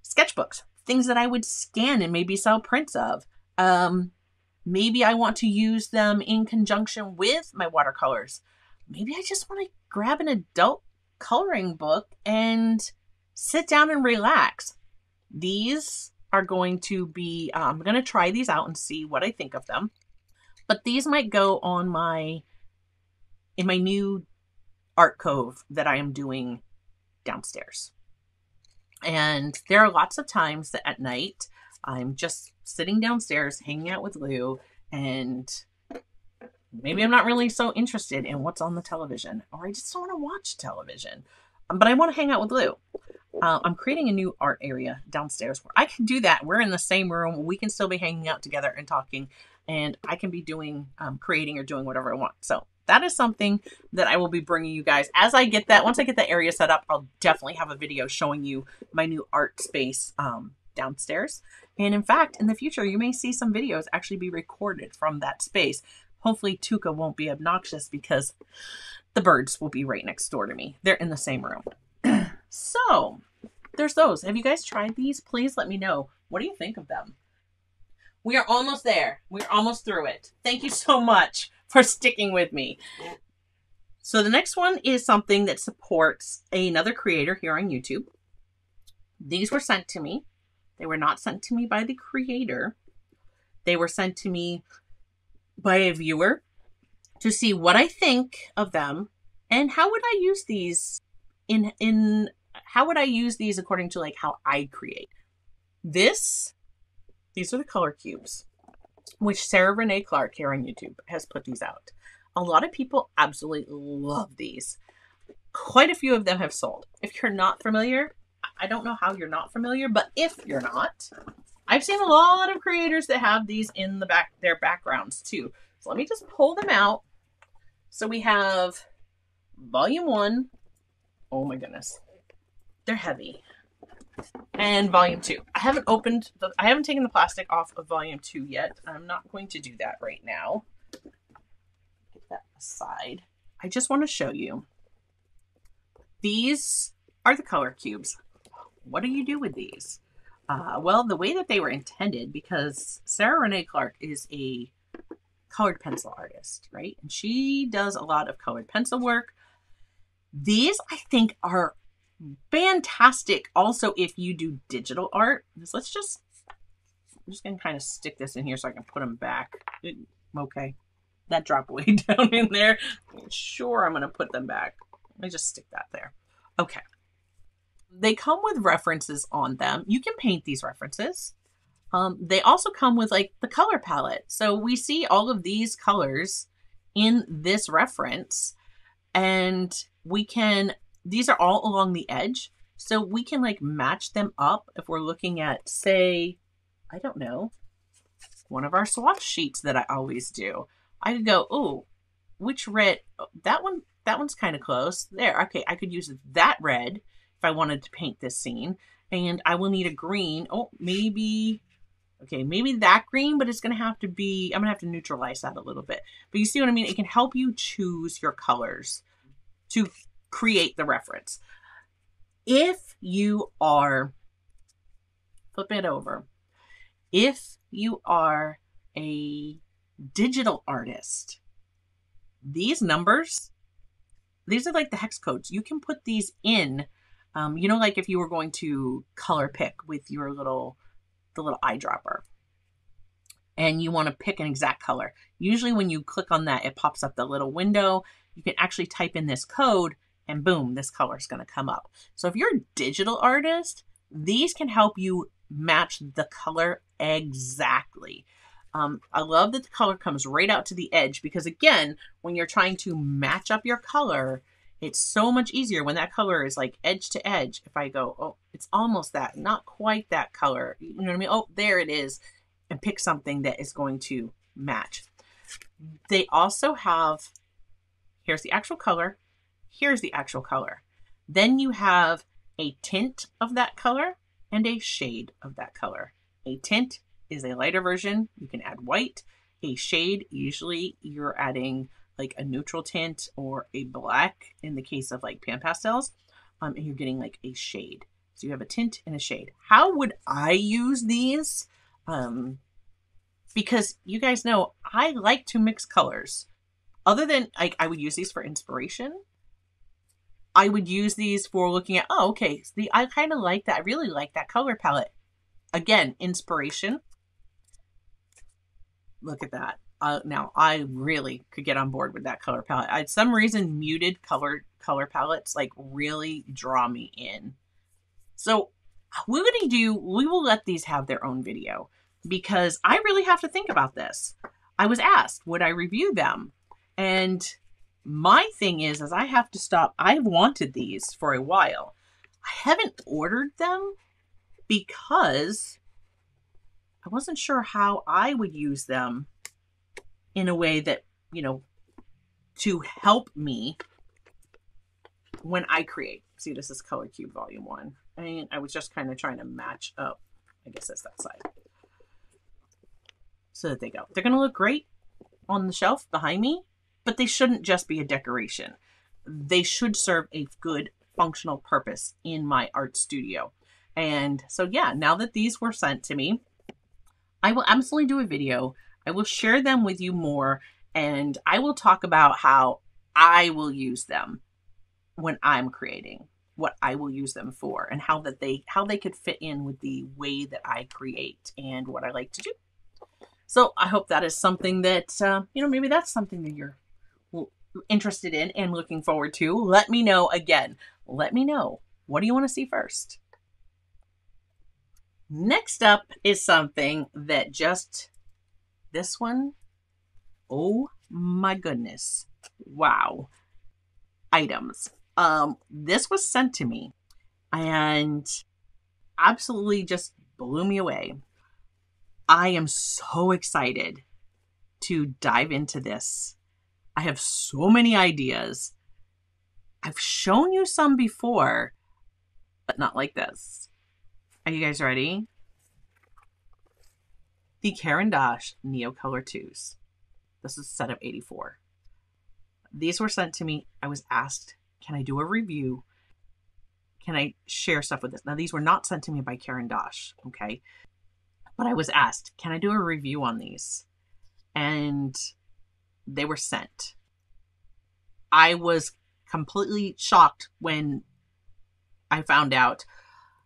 sketchbooks, things that I would scan and maybe sell prints of. Maybe I want to use them in conjunction with my watercolors. Maybe I just want to grab an adult coloring book and sit down and relax. These are going to be, I'm going to try these out and see what I think of them. But these might go on in my new art cove that I am doing downstairs. And there are lots of times that at night I'm just sitting downstairs hanging out with Lou, and maybe I'm not really so interested in what's on the television, or I just don't want to watch television, but I want to hang out with Lou. I'm creating a new art area downstairs where I can do that. We're in the same room. We can still be hanging out together and talking, and I can be doing, creating or doing whatever I want. So that is something that I will be bringing you guys as I get that. Once I get the area set up, I'll definitely have a video showing you my new art space downstairs. And in fact, in the future, you may see some videos actually be recorded from that space. Hopefully Tuca won't be obnoxious because the birds will be right next door to me. They're in the same room. So there's those. Have you guys tried these? Please let me know. What do you think of them? We are almost there. We're almost through it. Thank you so much for sticking with me. So the next one is something that supports another creator here on YouTube. These were sent to me. They were not sent to me by the creator. They were sent to me by a viewer to see what I think of them and how would I use these how would I use these according to like how I create. These are the color cubes, which Sarah Renee Clark here on YouTube has put these out. A lot of people absolutely love these. Quite a few of them have sold. If you're not familiar, I don't know how you're not familiar, but if you're not, I've seen a lot of creators that have these in their backgrounds too. So let me just pull them out. So we have volume 1. Oh my goodness. They're heavy. And volume 2. I haven't taken the plastic off of volume 2 yet. I'm not going to do that right now. Get that aside. I just want to show you. These are the color cubes. What do you do with these? Well, the way that they were intended, because Sarah Renee Clark is a colored pencil artist, right? And she does a lot of colored pencil work. These, I think, are fantastic also if you do digital art. I'm just going to kind of stick this in here so I can put them back. Okay. That dropped way down in there. Sure, I'm going to put them back. Let me just stick that there. Okay. They come with references on them. You can paint these references. They also come with like the color palette. So we see all of these colors in this reference, and these are all along the edge. So we can like match them up if we're looking at, say, I don't know, one of our swatch sheets that I always do. I could go, oh, which red? Oh, that one's kind of close. There, okay, I could use that red if I wanted to paint this scene. And I will need a green. Oh, maybe that green, but it's going to have to be, I'm going to have to neutralize that a little bit. But you see what I mean? It can help you choose your colors to create the reference. If you are, flip it over, if you are a digital artist, these numbers, these are like the hex codes. You can put these in, like if you were going to color pick with your the little eyedropper and you want to pick an exact color. Usually when you click on that, it pops up the little window. You can actually type in this code and boom, this color is going to come up. So if you're a digital artist, these can help you match the color exactly. I love that the color comes right out to the edge because again, when you're trying to match up your color, it's so much easier when that color is like edge to edge. If I go, oh, it's almost that, not quite that color. You know what I mean? Oh, there it is. And pick something that is going to match. They also have, here's the actual color. Here's the actual color. Then you have a tint of that color and a shade of that color. A tint is a lighter version. You can add white. A shade, usually you're adding like a neutral tint or a black in the case of like pan pastels, and you're getting like a shade. So you have a tint and a shade. How would I use these? Because you guys know I like to mix colors. Other than I would use these for inspiration. I would use these for looking at, oh, okay, I kind of like that. I really like that color palette. Again, inspiration. Look at that. Now, I really could get on board with that color palette. I, some reason, muted color palettes like really draw me in. So we will let these have their own video because I really have to think about this. I was asked, would I review them? And my thing is I have to stop. I've wanted these for a while. I haven't ordered them because I wasn't sure how I would use them in a way that, to help me when I create. See, this is Color Cube Volume 1. And I was just kind of trying to match up. I guess that's that side. So that they go. They're going to look great on the shelf behind me, but they shouldn't just be a decoration. They should serve a good functional purpose in my art studio. And so, yeah, now that these were sent to me, I will absolutely do a video. I will share them with you more, and I will talk about how I will use them when I'm creating, what I will use them for, and how they could fit in with the way that I create and what I like to do. So I hope that is something that, maybe that's something that you're interested in and looking forward to. Let me know again. Let me know. What do you want to see first? Next up is something that this one, oh my goodness. Wow. Items. This was sent to me and absolutely just blew me away. I am so excited to dive into this. I have so many ideas. I've shown you some before, but not like this. Are you guys ready? The Caran d'Ache Neocolor 2s. This is a set of 84. These were sent to me. I was asked, can I do a review? can I share stuff with this? Now, these were not sent to me by Caran d'Ache, okay? But I was asked, can I do a review on these? And they were sent. I was completely shocked when I found out,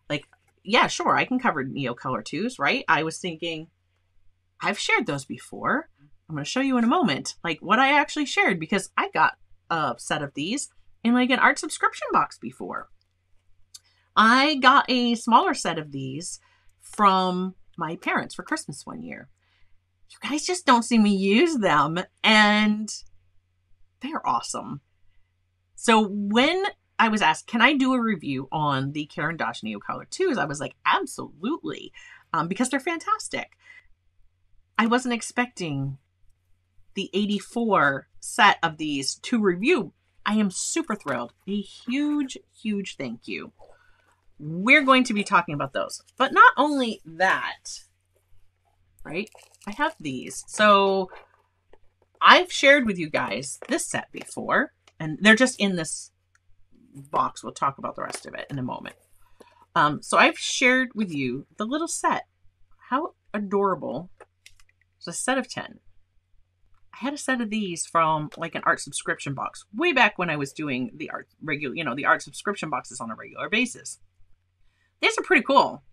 like, yeah, sure, I can cover Neocolor 2s, right? I was thinking, I've shared those before. I'm going to show you in a moment, like, what I actually shared, because I got a set of these in, like, an art subscription box before. I got a smaller set of these from my parents for Christmas one year. You guys just don't see me use them, and they're awesome. So when I was asked, can I do a review on the Caran d'Ache Neocolor 2s? I was like, absolutely, because they're fantastic. I wasn't expecting the 84 set of these to review. I am super thrilled. A huge, huge thank you. We're going to be talking about those. But not only that, right? I have these. So I've shared with you guys this set before, and they're just in this box. We'll talk about the rest of it in a moment. So I've shared with you the little set. How adorable. It's a set of 10. I had a set of these from like an art subscription box way back when I was doing the art the art subscription boxes on a regular basis. These are pretty cool,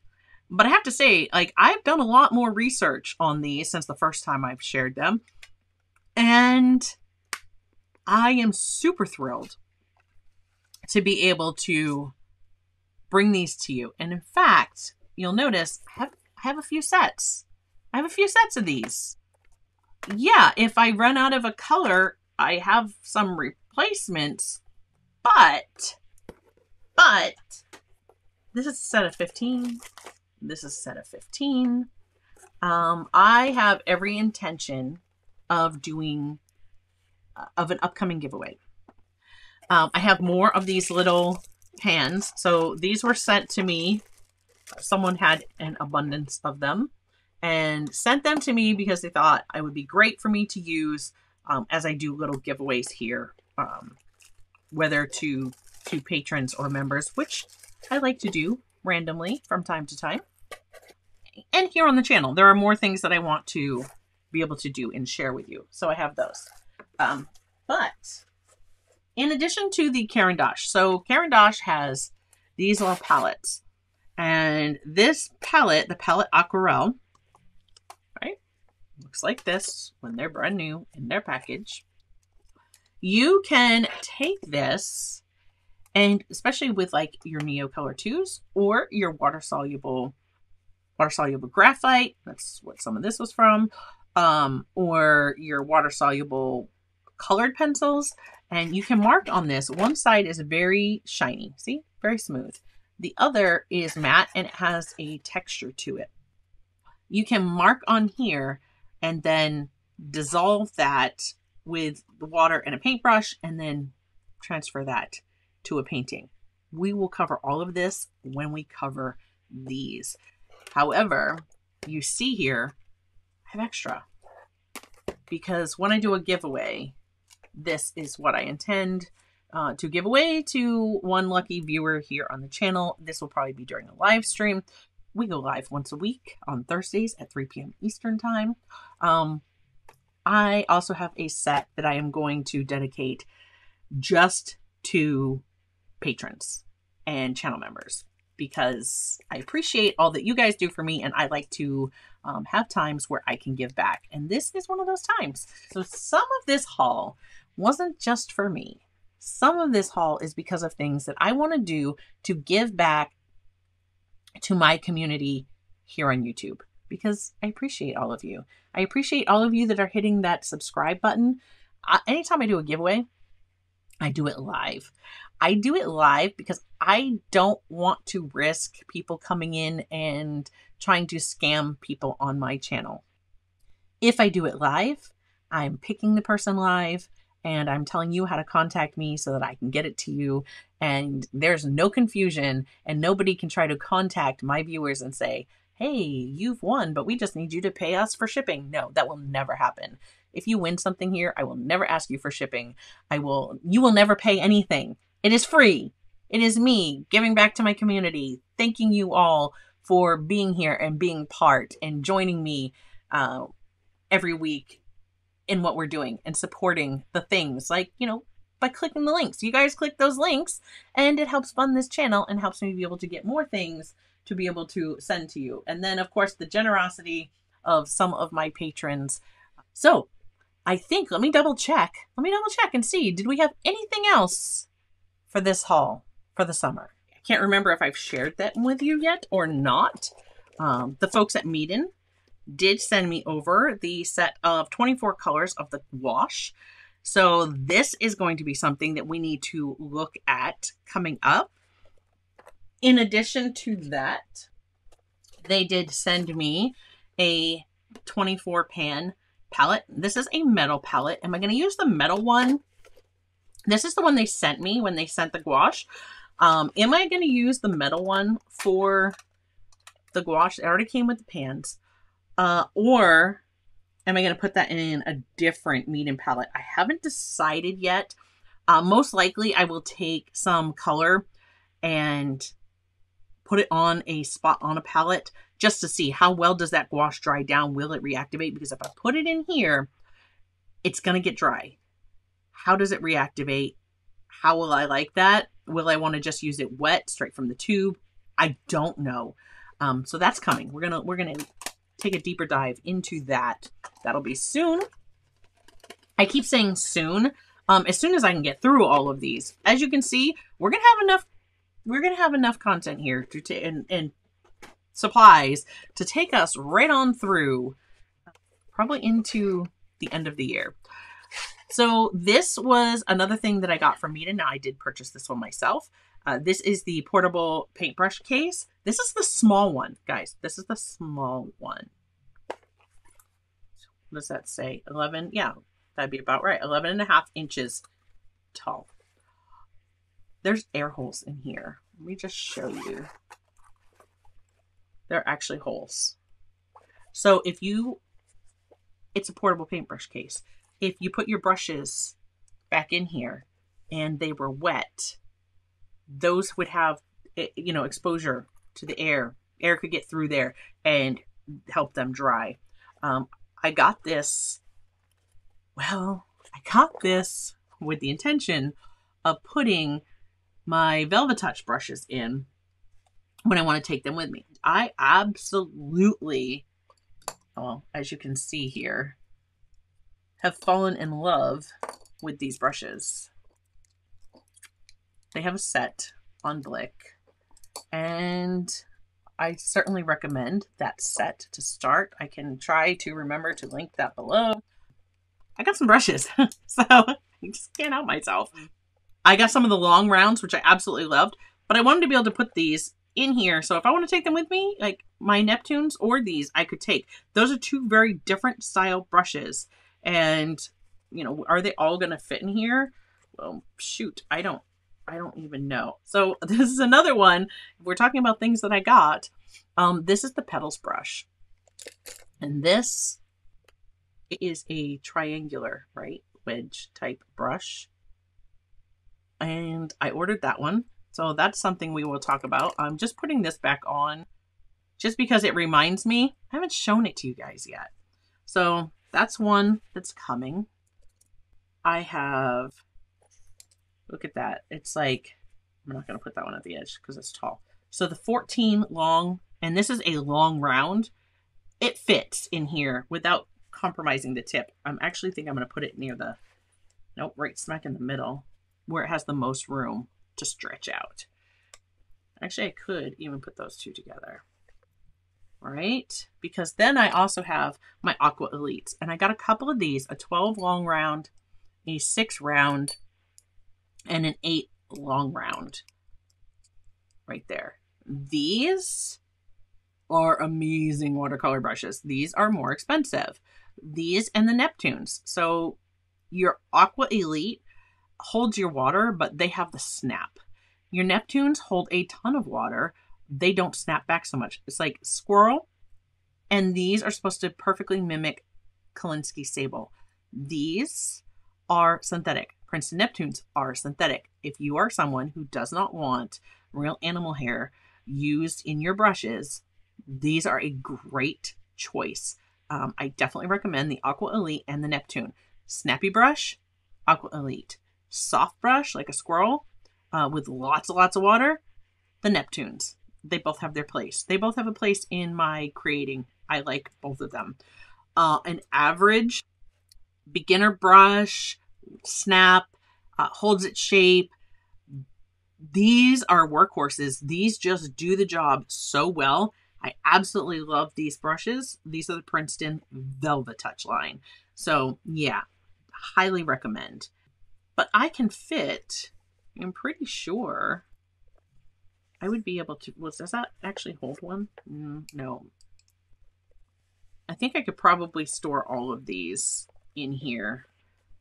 but I have to say, like, I've done a lot more research on these since the first time I've shared them, and I am super thrilled to be able to bring these to you. And in fact, you'll notice I have a few sets. I have a few sets of these. Yeah, if I run out of a color, I have some replacements, but this is a set of 15. This is a set of 15. I have every intention of doing an upcoming giveaway. I have more of these little pans. So these were sent to me. Someone had an abundance of them and sent them to me because they thought it would be great for me to use as I do little giveaways here, whether to patrons or members, which I like to do randomly from time to time. And here on the channel, there are more things that I want to be able to do and share with you. So I have those. But in addition to the Caran d'Ache, so Caran d'Ache has these little palettes. And this palette, the palette Aquarelle, right, looks like this when they're brand new in their package. You can take this, and especially with like your Neocolor 2s or your water-soluble graphite, that's what some of this was from, or your water-soluble colored pencils, and you can mark on this. One side is very shiny, see, very smooth. The other is matte and it has a texture to it. You can mark on here and then dissolve that with the water and a paintbrush and then transfer that to a painting. We will cover all of this when we cover these. However, you see here, I have extra because when I do a giveaway, this is what I intend to give away to one lucky viewer here on the channel. This will probably be during a live stream. We go live once a week on Thursdays at 3 p.m. Eastern time. I also have a set that I am going to dedicate just to patrons and channel members because I appreciate all that you guys do for me, and I like to have times where I can give back. And this is one of those times. So some of this haul wasn't just for me. Some of this haul is because of things that I want to do to give back to my community here on YouTube, because I appreciate all of you. I appreciate all of you that are hitting that subscribe button. Anytime I do a giveaway, I do it live. I do it live because I don't want to risk people coming in and trying to scam people on my channel. If I do it live, I'm picking the person live and I'm telling you how to contact me so that I can get it to you. And there's no confusion and nobody can try to contact my viewers and say, hey, you've won, but we just need you to pay us for shipping. No, that will never happen. If you win something here, I will never ask you for shipping. You will never pay anything. It is free. It is me giving back to my community, thanking you all for being here and being part and joining me every week in what we're doing and supporting the things like, you know, by clicking the links. You guys click those links and it helps fund this channel and helps me be able to get more things to be able to send to you. And then of course the generosity of some of my patrons. So I think, let me double check and see, did we have anything else for this haul for the summer? I can't remember if I've shared that with you yet or not. The folks at Meeden did send me over the set of 24 colors of the gouache. So this is going to be something that we need to look at coming up. In addition to that, they did send me a 24 pan palette. This is a metal palette. Am I going to use the metal one? This is the one they sent me when they sent the gouache. Am I going to use the metal one for the gouache? It already came with the pans. Or am I going to put that in a different Meeden palette? I haven't decided yet. Most likely I will take some color and put it on a spot on a palette just to see how well does that gouache dry down. Will it reactivate? Because if I put it in here, it's going to get dry. How does it reactivate? How will I like that? Will I want to just use it wet straight from the tube? I don't know. So that's coming. We're gonna take a deeper dive into that. That'll be soon. I keep saying soon. As soon as I can get through all of these. As you can see, we're gonna have enough content here to and supplies to take us right on through, probably into the end of the year. So this was another thing that I got from Meeden. Now I did purchase this one myself. This is the portable paintbrush case. This is the small one, guys. This is the small one. What does that say? 11? Yeah, that'd be about right. 11.5 inches tall. There's air holes in here. Let me just show you. They're actually holes. So if you, it's a portable paintbrush case. If you put your brushes back in here and they were wet, those would have, you know, exposure to the air. Air could get through there and help them dry. I got this with the intention of putting my Velvetouch brushes in when I want to take them with me. I absolutely, well, as you can see here, have fallen in love with these brushes. They have a set on Blick, and I certainly recommend that set to start. I can try to remember to link that below. I got some brushes, so I just can't help myself. I got some of the long rounds, which I absolutely loved, but I wanted to be able to put these in here. So if I want to take them with me, like my Neptunes or these, I could take. Those are two very different style brushes. And, you know, are they all going to fit in here? Well, shoot, I don't even know. So this is another one. If we're talking about things that I got. This is the Petals brush. And this is a triangular, right, wedge type brush. And I ordered that one. So that's something we will talk about. I'm just putting this back on just because it reminds me. I haven't shown it to you guys yet. So that's one that's coming. I have, look at that. It's like, I'm not going to put that one at the edge because it's tall. So the 14 long, and this is a long round. It fits in here without compromising the tip. I'm actually think I'm going to put it near the, nope, right smack in the middle where it has the most room to stretch out. Actually, I could even put those two together. All right, because then I also have my Aqua Elites, and I got a couple of these, a 12 long round, a 6 round, and an 8 long round right there. These are amazing watercolor brushes. These are more expensive. These and the Neptunes. So your Aqua Elite holds your water, but they have the snap. Your Neptunes hold a ton of water. They don't snap back so much. It's like Squirrel. And these are supposed to perfectly mimic Kolinsky Sable. These are synthetic. Princeton Neptunes are synthetic. If you are someone who does not want real animal hair used in your brushes, these are a great choice. I definitely recommend the Aqua Elite and the Neptune. Snappy brush, Aqua Elite. Soft brush, like a squirrel, with lots and lots of water, the Neptunes. They both have their place. They both have a place in my creating. I like both of them. An average beginner brush, snap, holds its shape. These are workhorses. These just do the job so well. I absolutely love these brushes. These are the Princeton Velvet Touch line. So yeah, highly recommend. But I can fit, I'm pretty sure I would be able to, does that actually hold one? No. I think I could probably store all of these in here.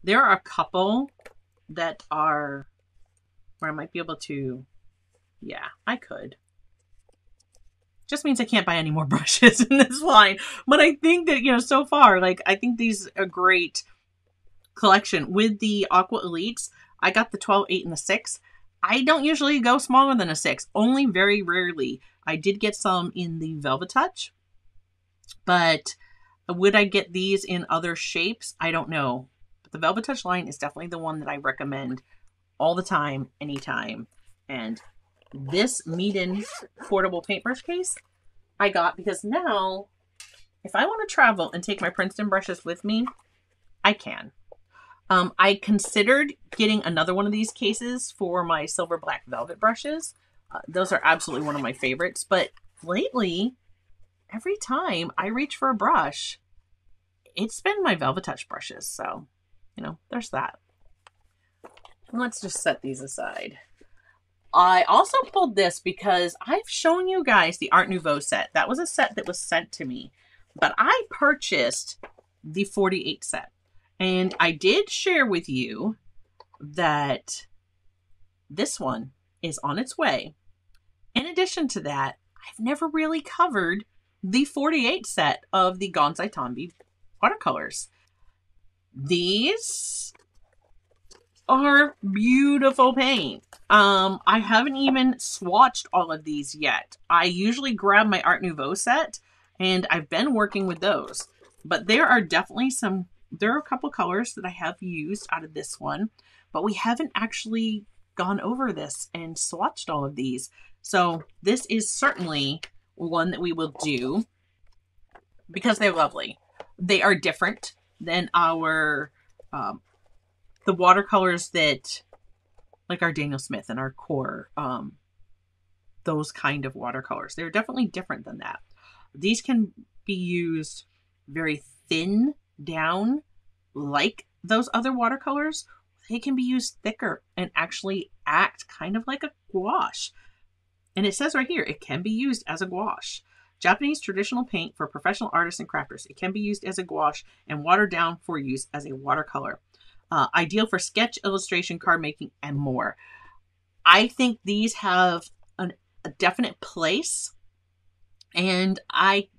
There are a couple that are where I might be able to, yeah, I could. Just means I can't buy any more brushes in this line. But I think that, so far, like, I think these are a great collection. With the Aqua Elites, I got the 12, 8, and the 6. I don't usually go smaller than a 6. Only very rarely. I did get some in the Velvet Touch. But would I get these in other shapes? I don't know. But the Velvet Touch line is definitely the one that I recommend all the time, anytime. And this Meeden portable paintbrush case I got because now, if I want to travel and take my Princeton brushes with me, I can. I considered getting another one of these cases for my silver black velvet brushes. Those are absolutely one of my favorites. But lately, every time I reach for a brush, it's been my Velvet Touch brushes. So, there's that. Let's just set these aside. I also pulled this because I've shown you guys the Art Nouveau set. That was a set that was sent to me. But I purchased the 48 set. And I did share with you that this one is on its way. In addition to that, I've never really covered the 48 set of the Gonzai Tombi watercolors. These are beautiful paint. I haven't even swatched all of these yet. I usually grab my Art Nouveau set, and I've been working with those. But there are definitely there are a couple colors that I have used out of this one, but we haven't actually gone over this and swatched all of these. So this is certainly one that we will do because they're lovely. They are different than our, the watercolors that, like our Daniel Smith and our core, those kind of watercolors. They're definitely different than that. These can be used very thin down like those other watercolors. They can be used thicker and actually act kind of like a gouache. And it says right here, it can be used as a gouache. Japanese traditional paint for professional artists and crafters. It can be used as a gouache and watered down for use as a watercolor. Ideal for sketch, illustration, card making, and more. I think these have a definite place, and I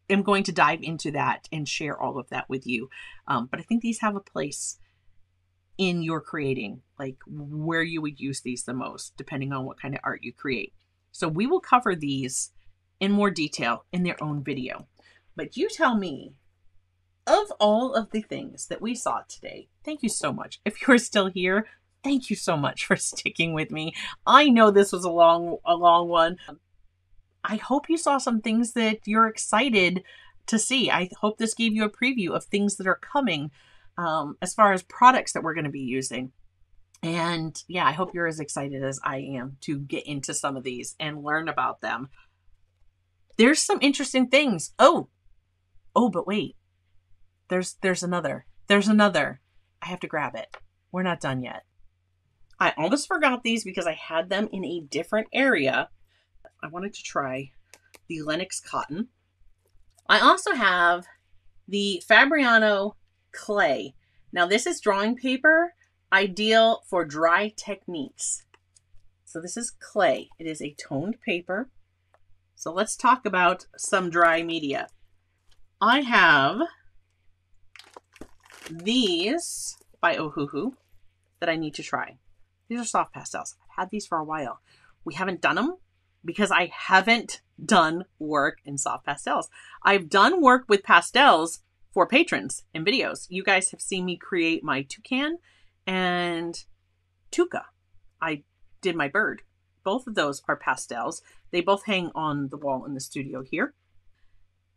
am going to dive into that and share all of that with you. But I think these have a place in your creating, like where you would use these the most, depending on what kind of art you create. So we will cover these in more detail in their own video. But you tell me, of all of the things that we saw today, thank you so much. If you're still here, thank you so much for sticking with me. I know this was a long one. I hope you saw some things that you're excited to see. I hope this gave you a preview of things that are coming as far as products that we're going to be using. And yeah, I hope you're as excited as I am to get into some of these and learn about them. There's some interesting things. Oh, but wait. There's another. I have to grab it. We're not done yet. I almost forgot these because I had them in a different area. I wanted to try the Lenox Cotton. I also have the Fabriano Clay. Now this is drawing paper, ideal for dry techniques. So this is clay. It is a toned paper. So let's talk about some dry media. I have these by Ohuhu. that I need to try. These are soft pastels. I've had these for a while. We haven't done them because I haven't done work in soft pastels. I've done work with pastels for patrons in videos. You guys have seen me create my toucan and Tuca. I did my bird. Both of those are pastels. They both hang on the wall in the studio here.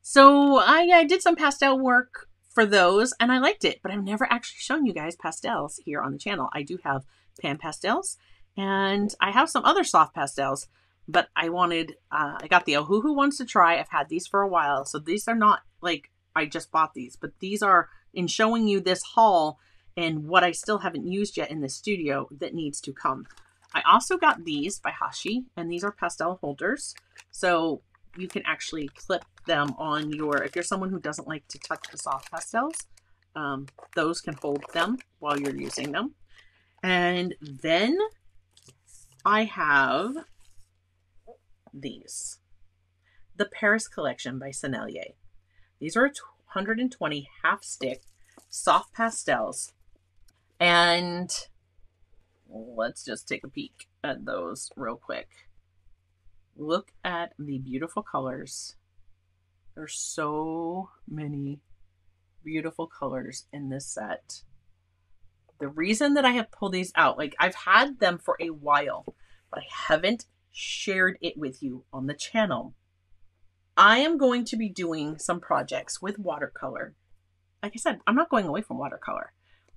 So I did some pastel work for those and I liked it, but I've never actually shown you guys pastels here on the channel. I do have pan pastels and I have some other soft pastels, but I got the Ohuhu ones to try. I've had these for a while. So these are not like I just bought these, but these are in showing you this haul and what I still haven't used yet in the studio that needs to come. I also got these by Hashi, and these are pastel holders. So you can actually clip them on if you're someone who doesn't like to touch the soft pastels, those can hold them while you're using them. And then I have these. The Paris Collection by Sennelier. These are 120 half stick soft pastels. And let's just take a peek at those real quick. Look at the beautiful colors. There's so many beautiful colors in this set. The reason that I have pulled these out, like I've had them for a while, but I haven't shared it with you on the channel. I am going to be doing some projects with watercolor. Like I said, I'm not going away from watercolor,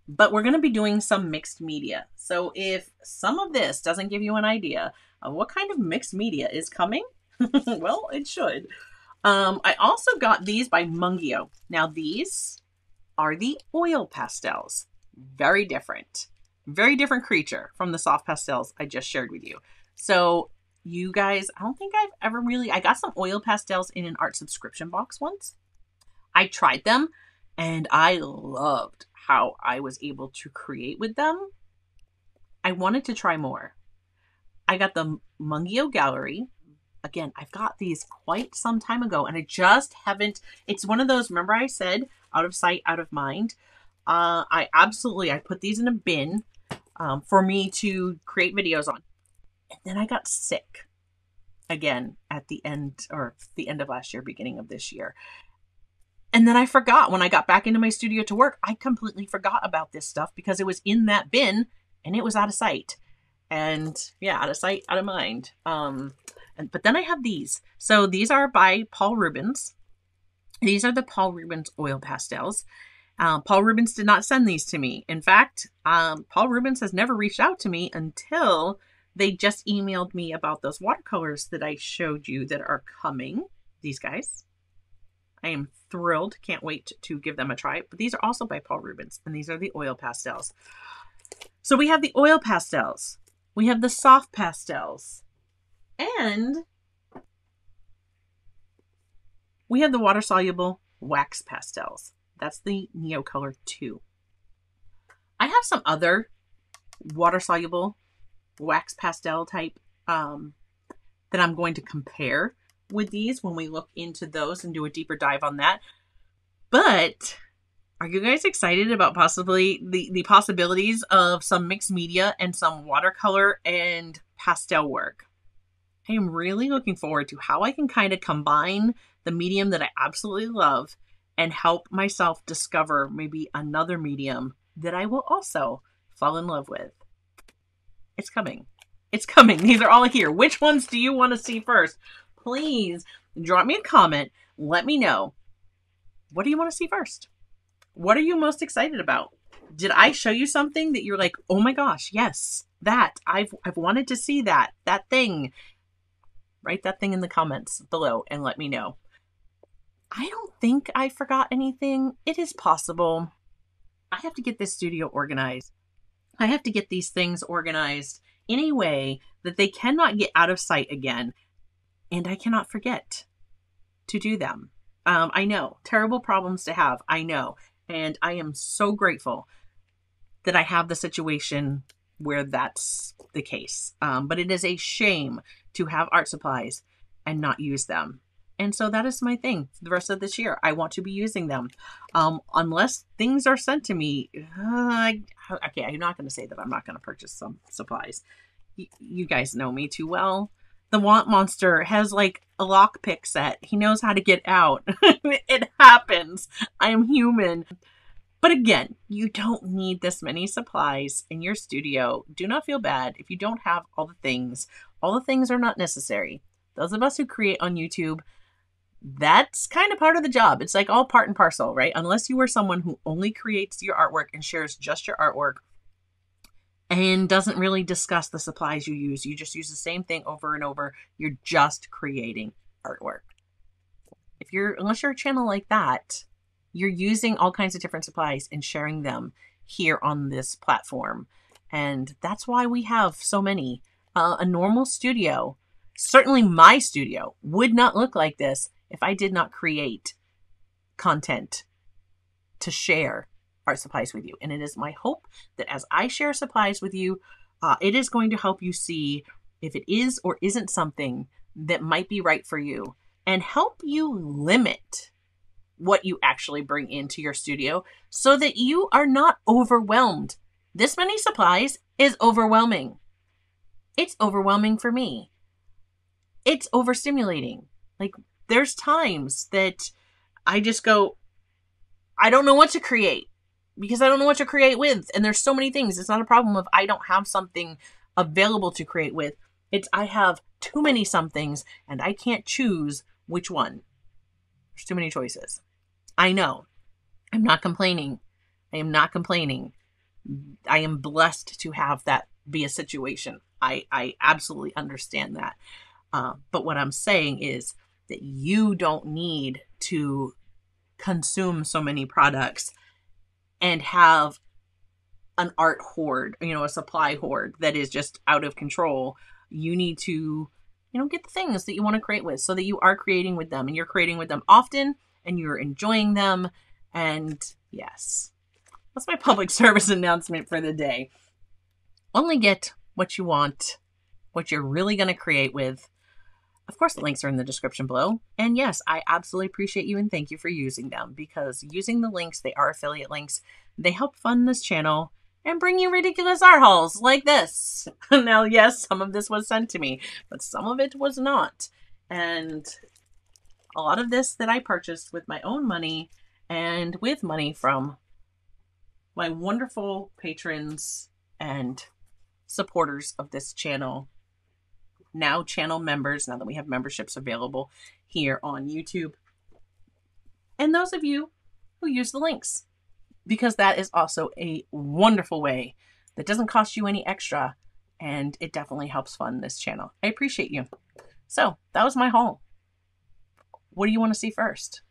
but we're going to be doing some mixed media. So if some of this doesn't give you an idea of what kind of mixed media is coming, well, it should. I also got these by Mungio. Now these are the oil pastels. Very different creature from the soft pastels I just shared with you. So you guys, I don't think I've ever I got some oil pastels in an art subscription box once. I tried them and I loved how I was able to create with them. I wanted to try more. I got the Mungio Gallery. Again, I've got these quite some time ago and I just haven't, it's one of those, remember I said, out of sight, out of mind. I put these in a bin for me to create videos on. And then I got sick again at the end of last year, beginning of this year. And then I forgot when I got back into my studio to work, I completely forgot about this stuff because it was in that bin and it was out of sight. And yeah, out of sight, out of mind. But then I have these. So these are by Paul Rubens. These are the Paul Rubens oil pastels. Paul Rubens did not send these to me. In fact, Paul Rubens has never reached out to me until they just emailed me about those watercolors that I showed you that are coming. These guys. I am thrilled. Can't wait to give them a try. But these are also by Paul Rubens. And these are the oil pastels. So we have the oil pastels. We have the soft pastels. And we have the water-soluble wax pastels. That's the Neocolor 2. I have some other water-soluble wax pastel type that I'm going to compare with these when we look into those and do a deeper dive on that. But are you guys excited about possibly the possibilities of some mixed media and some watercolor and pastel work? I am really looking forward to how I can kind of combine the medium that I absolutely love and help myself discover maybe another medium that I will also fall in love with. It's coming. It's coming. These are all here. Which ones do you want to see first? Please drop me a comment. Let me know. What do you want to see first? What are you most excited about? Did I show you something that you're like, oh my gosh, yes, that. I've wanted to see that thing. Write that thing in the comments below and let me know. I don't think I forgot anything. It is possible. I have to get this studio organized. I have to get these things organized in a way that they cannot get out of sight again. And I cannot forget to do them. I know, terrible problems to have. I know. And I am so grateful that I have the situation where that's the case. But it is a shame to have art supplies and not use them. And so that is my thing for the rest of this year. I want to be using them. Unless things are sent to me. Okay, I'm not going to say that I'm not going to purchase some supplies. You guys know me too well. The Want Monster has like a lockpick set. He knows how to get out. It happens. I am human. But again, you don't need this many supplies in your studio. Do not feel bad if you don't have all the things. All the things are not necessary. Those of us who create on YouTube, that's kind of part of the job. It's like all part and parcel, right? Unless you are someone who only creates your artwork and shares just your artwork and doesn't really discuss the supplies you use. You just use the same thing over and over. You're just creating artwork. Unless you're a channel like that, you're using all kinds of different supplies and sharing them here on this platform. And that's why we have so many. A normal studio, certainly my studio, would not look like this if I did not create content to share art supplies with you. And it is my hope that as I share supplies with you, it is going to help you see if it is or isn't something that might be right for you, and help you limit what you actually bring into your studio so that you are not overwhelmed. This many supplies is overwhelming. It's overwhelming for me. It's overstimulating. Like, there's times that I just go, I don't know what to create because I don't know what to create with. And there's so many things. It's not a problem if I don't have something available to create with. It's I have too many somethings and I can't choose which one. There's too many choices. I know. I'm not complaining. I am not complaining. I am blessed to have that be a situation. I absolutely understand that. But what I'm saying is that you don't need to consume so many products and have an art hoard, a supply hoard that is just out of control. You need to, get the things that you want to create with so that you are creating with them and you're creating with them often and you're enjoying them. And yes, that's my public service announcement for the day. Only get what you want, what you're really going to create with. Of course, the links are in the description below. And yes, I absolutely appreciate you and thank you for using them, because using the links, they are affiliate links. They help fund this channel and bring you ridiculous art hauls like this. Now, yes, some of this was sent to me, but some of it was not. And a lot of this that I purchased with my own money and with money from my wonderful patrons and supporters of this channel, now channel members, now that we have memberships available here on YouTube, and those of you who use the links, because that is also a wonderful way that doesn't cost you any extra, and it definitely helps fund this channel. I appreciate you. So that was my haul. What do you want to see first?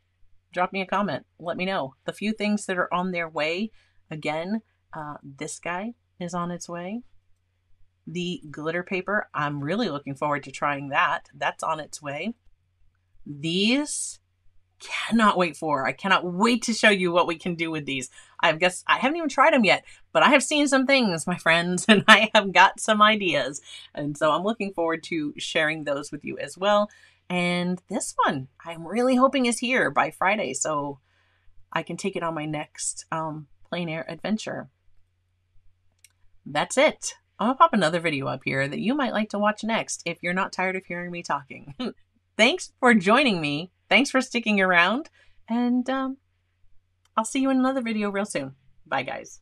Drop me a comment. Let me know. The few things that are on their way, again, this guy is on its way. The glitter paper, I'm really looking forward to trying that. That's on its way. These, cannot wait for. I cannot wait to show you what we can do with these. I haven't even tried them yet, but I have seen some things, my friends, and I have got some ideas. And so I'm looking forward to sharing those with you as well. And this one, I'm really hoping is here by Friday, so I can take it on my next plein air adventure. That's it. I'm going to pop another video up here that you might like to watch next if you're not tired of hearing me talking. Thanks for joining me. Thanks for sticking around. And I'll see you in another video real soon. Bye, guys.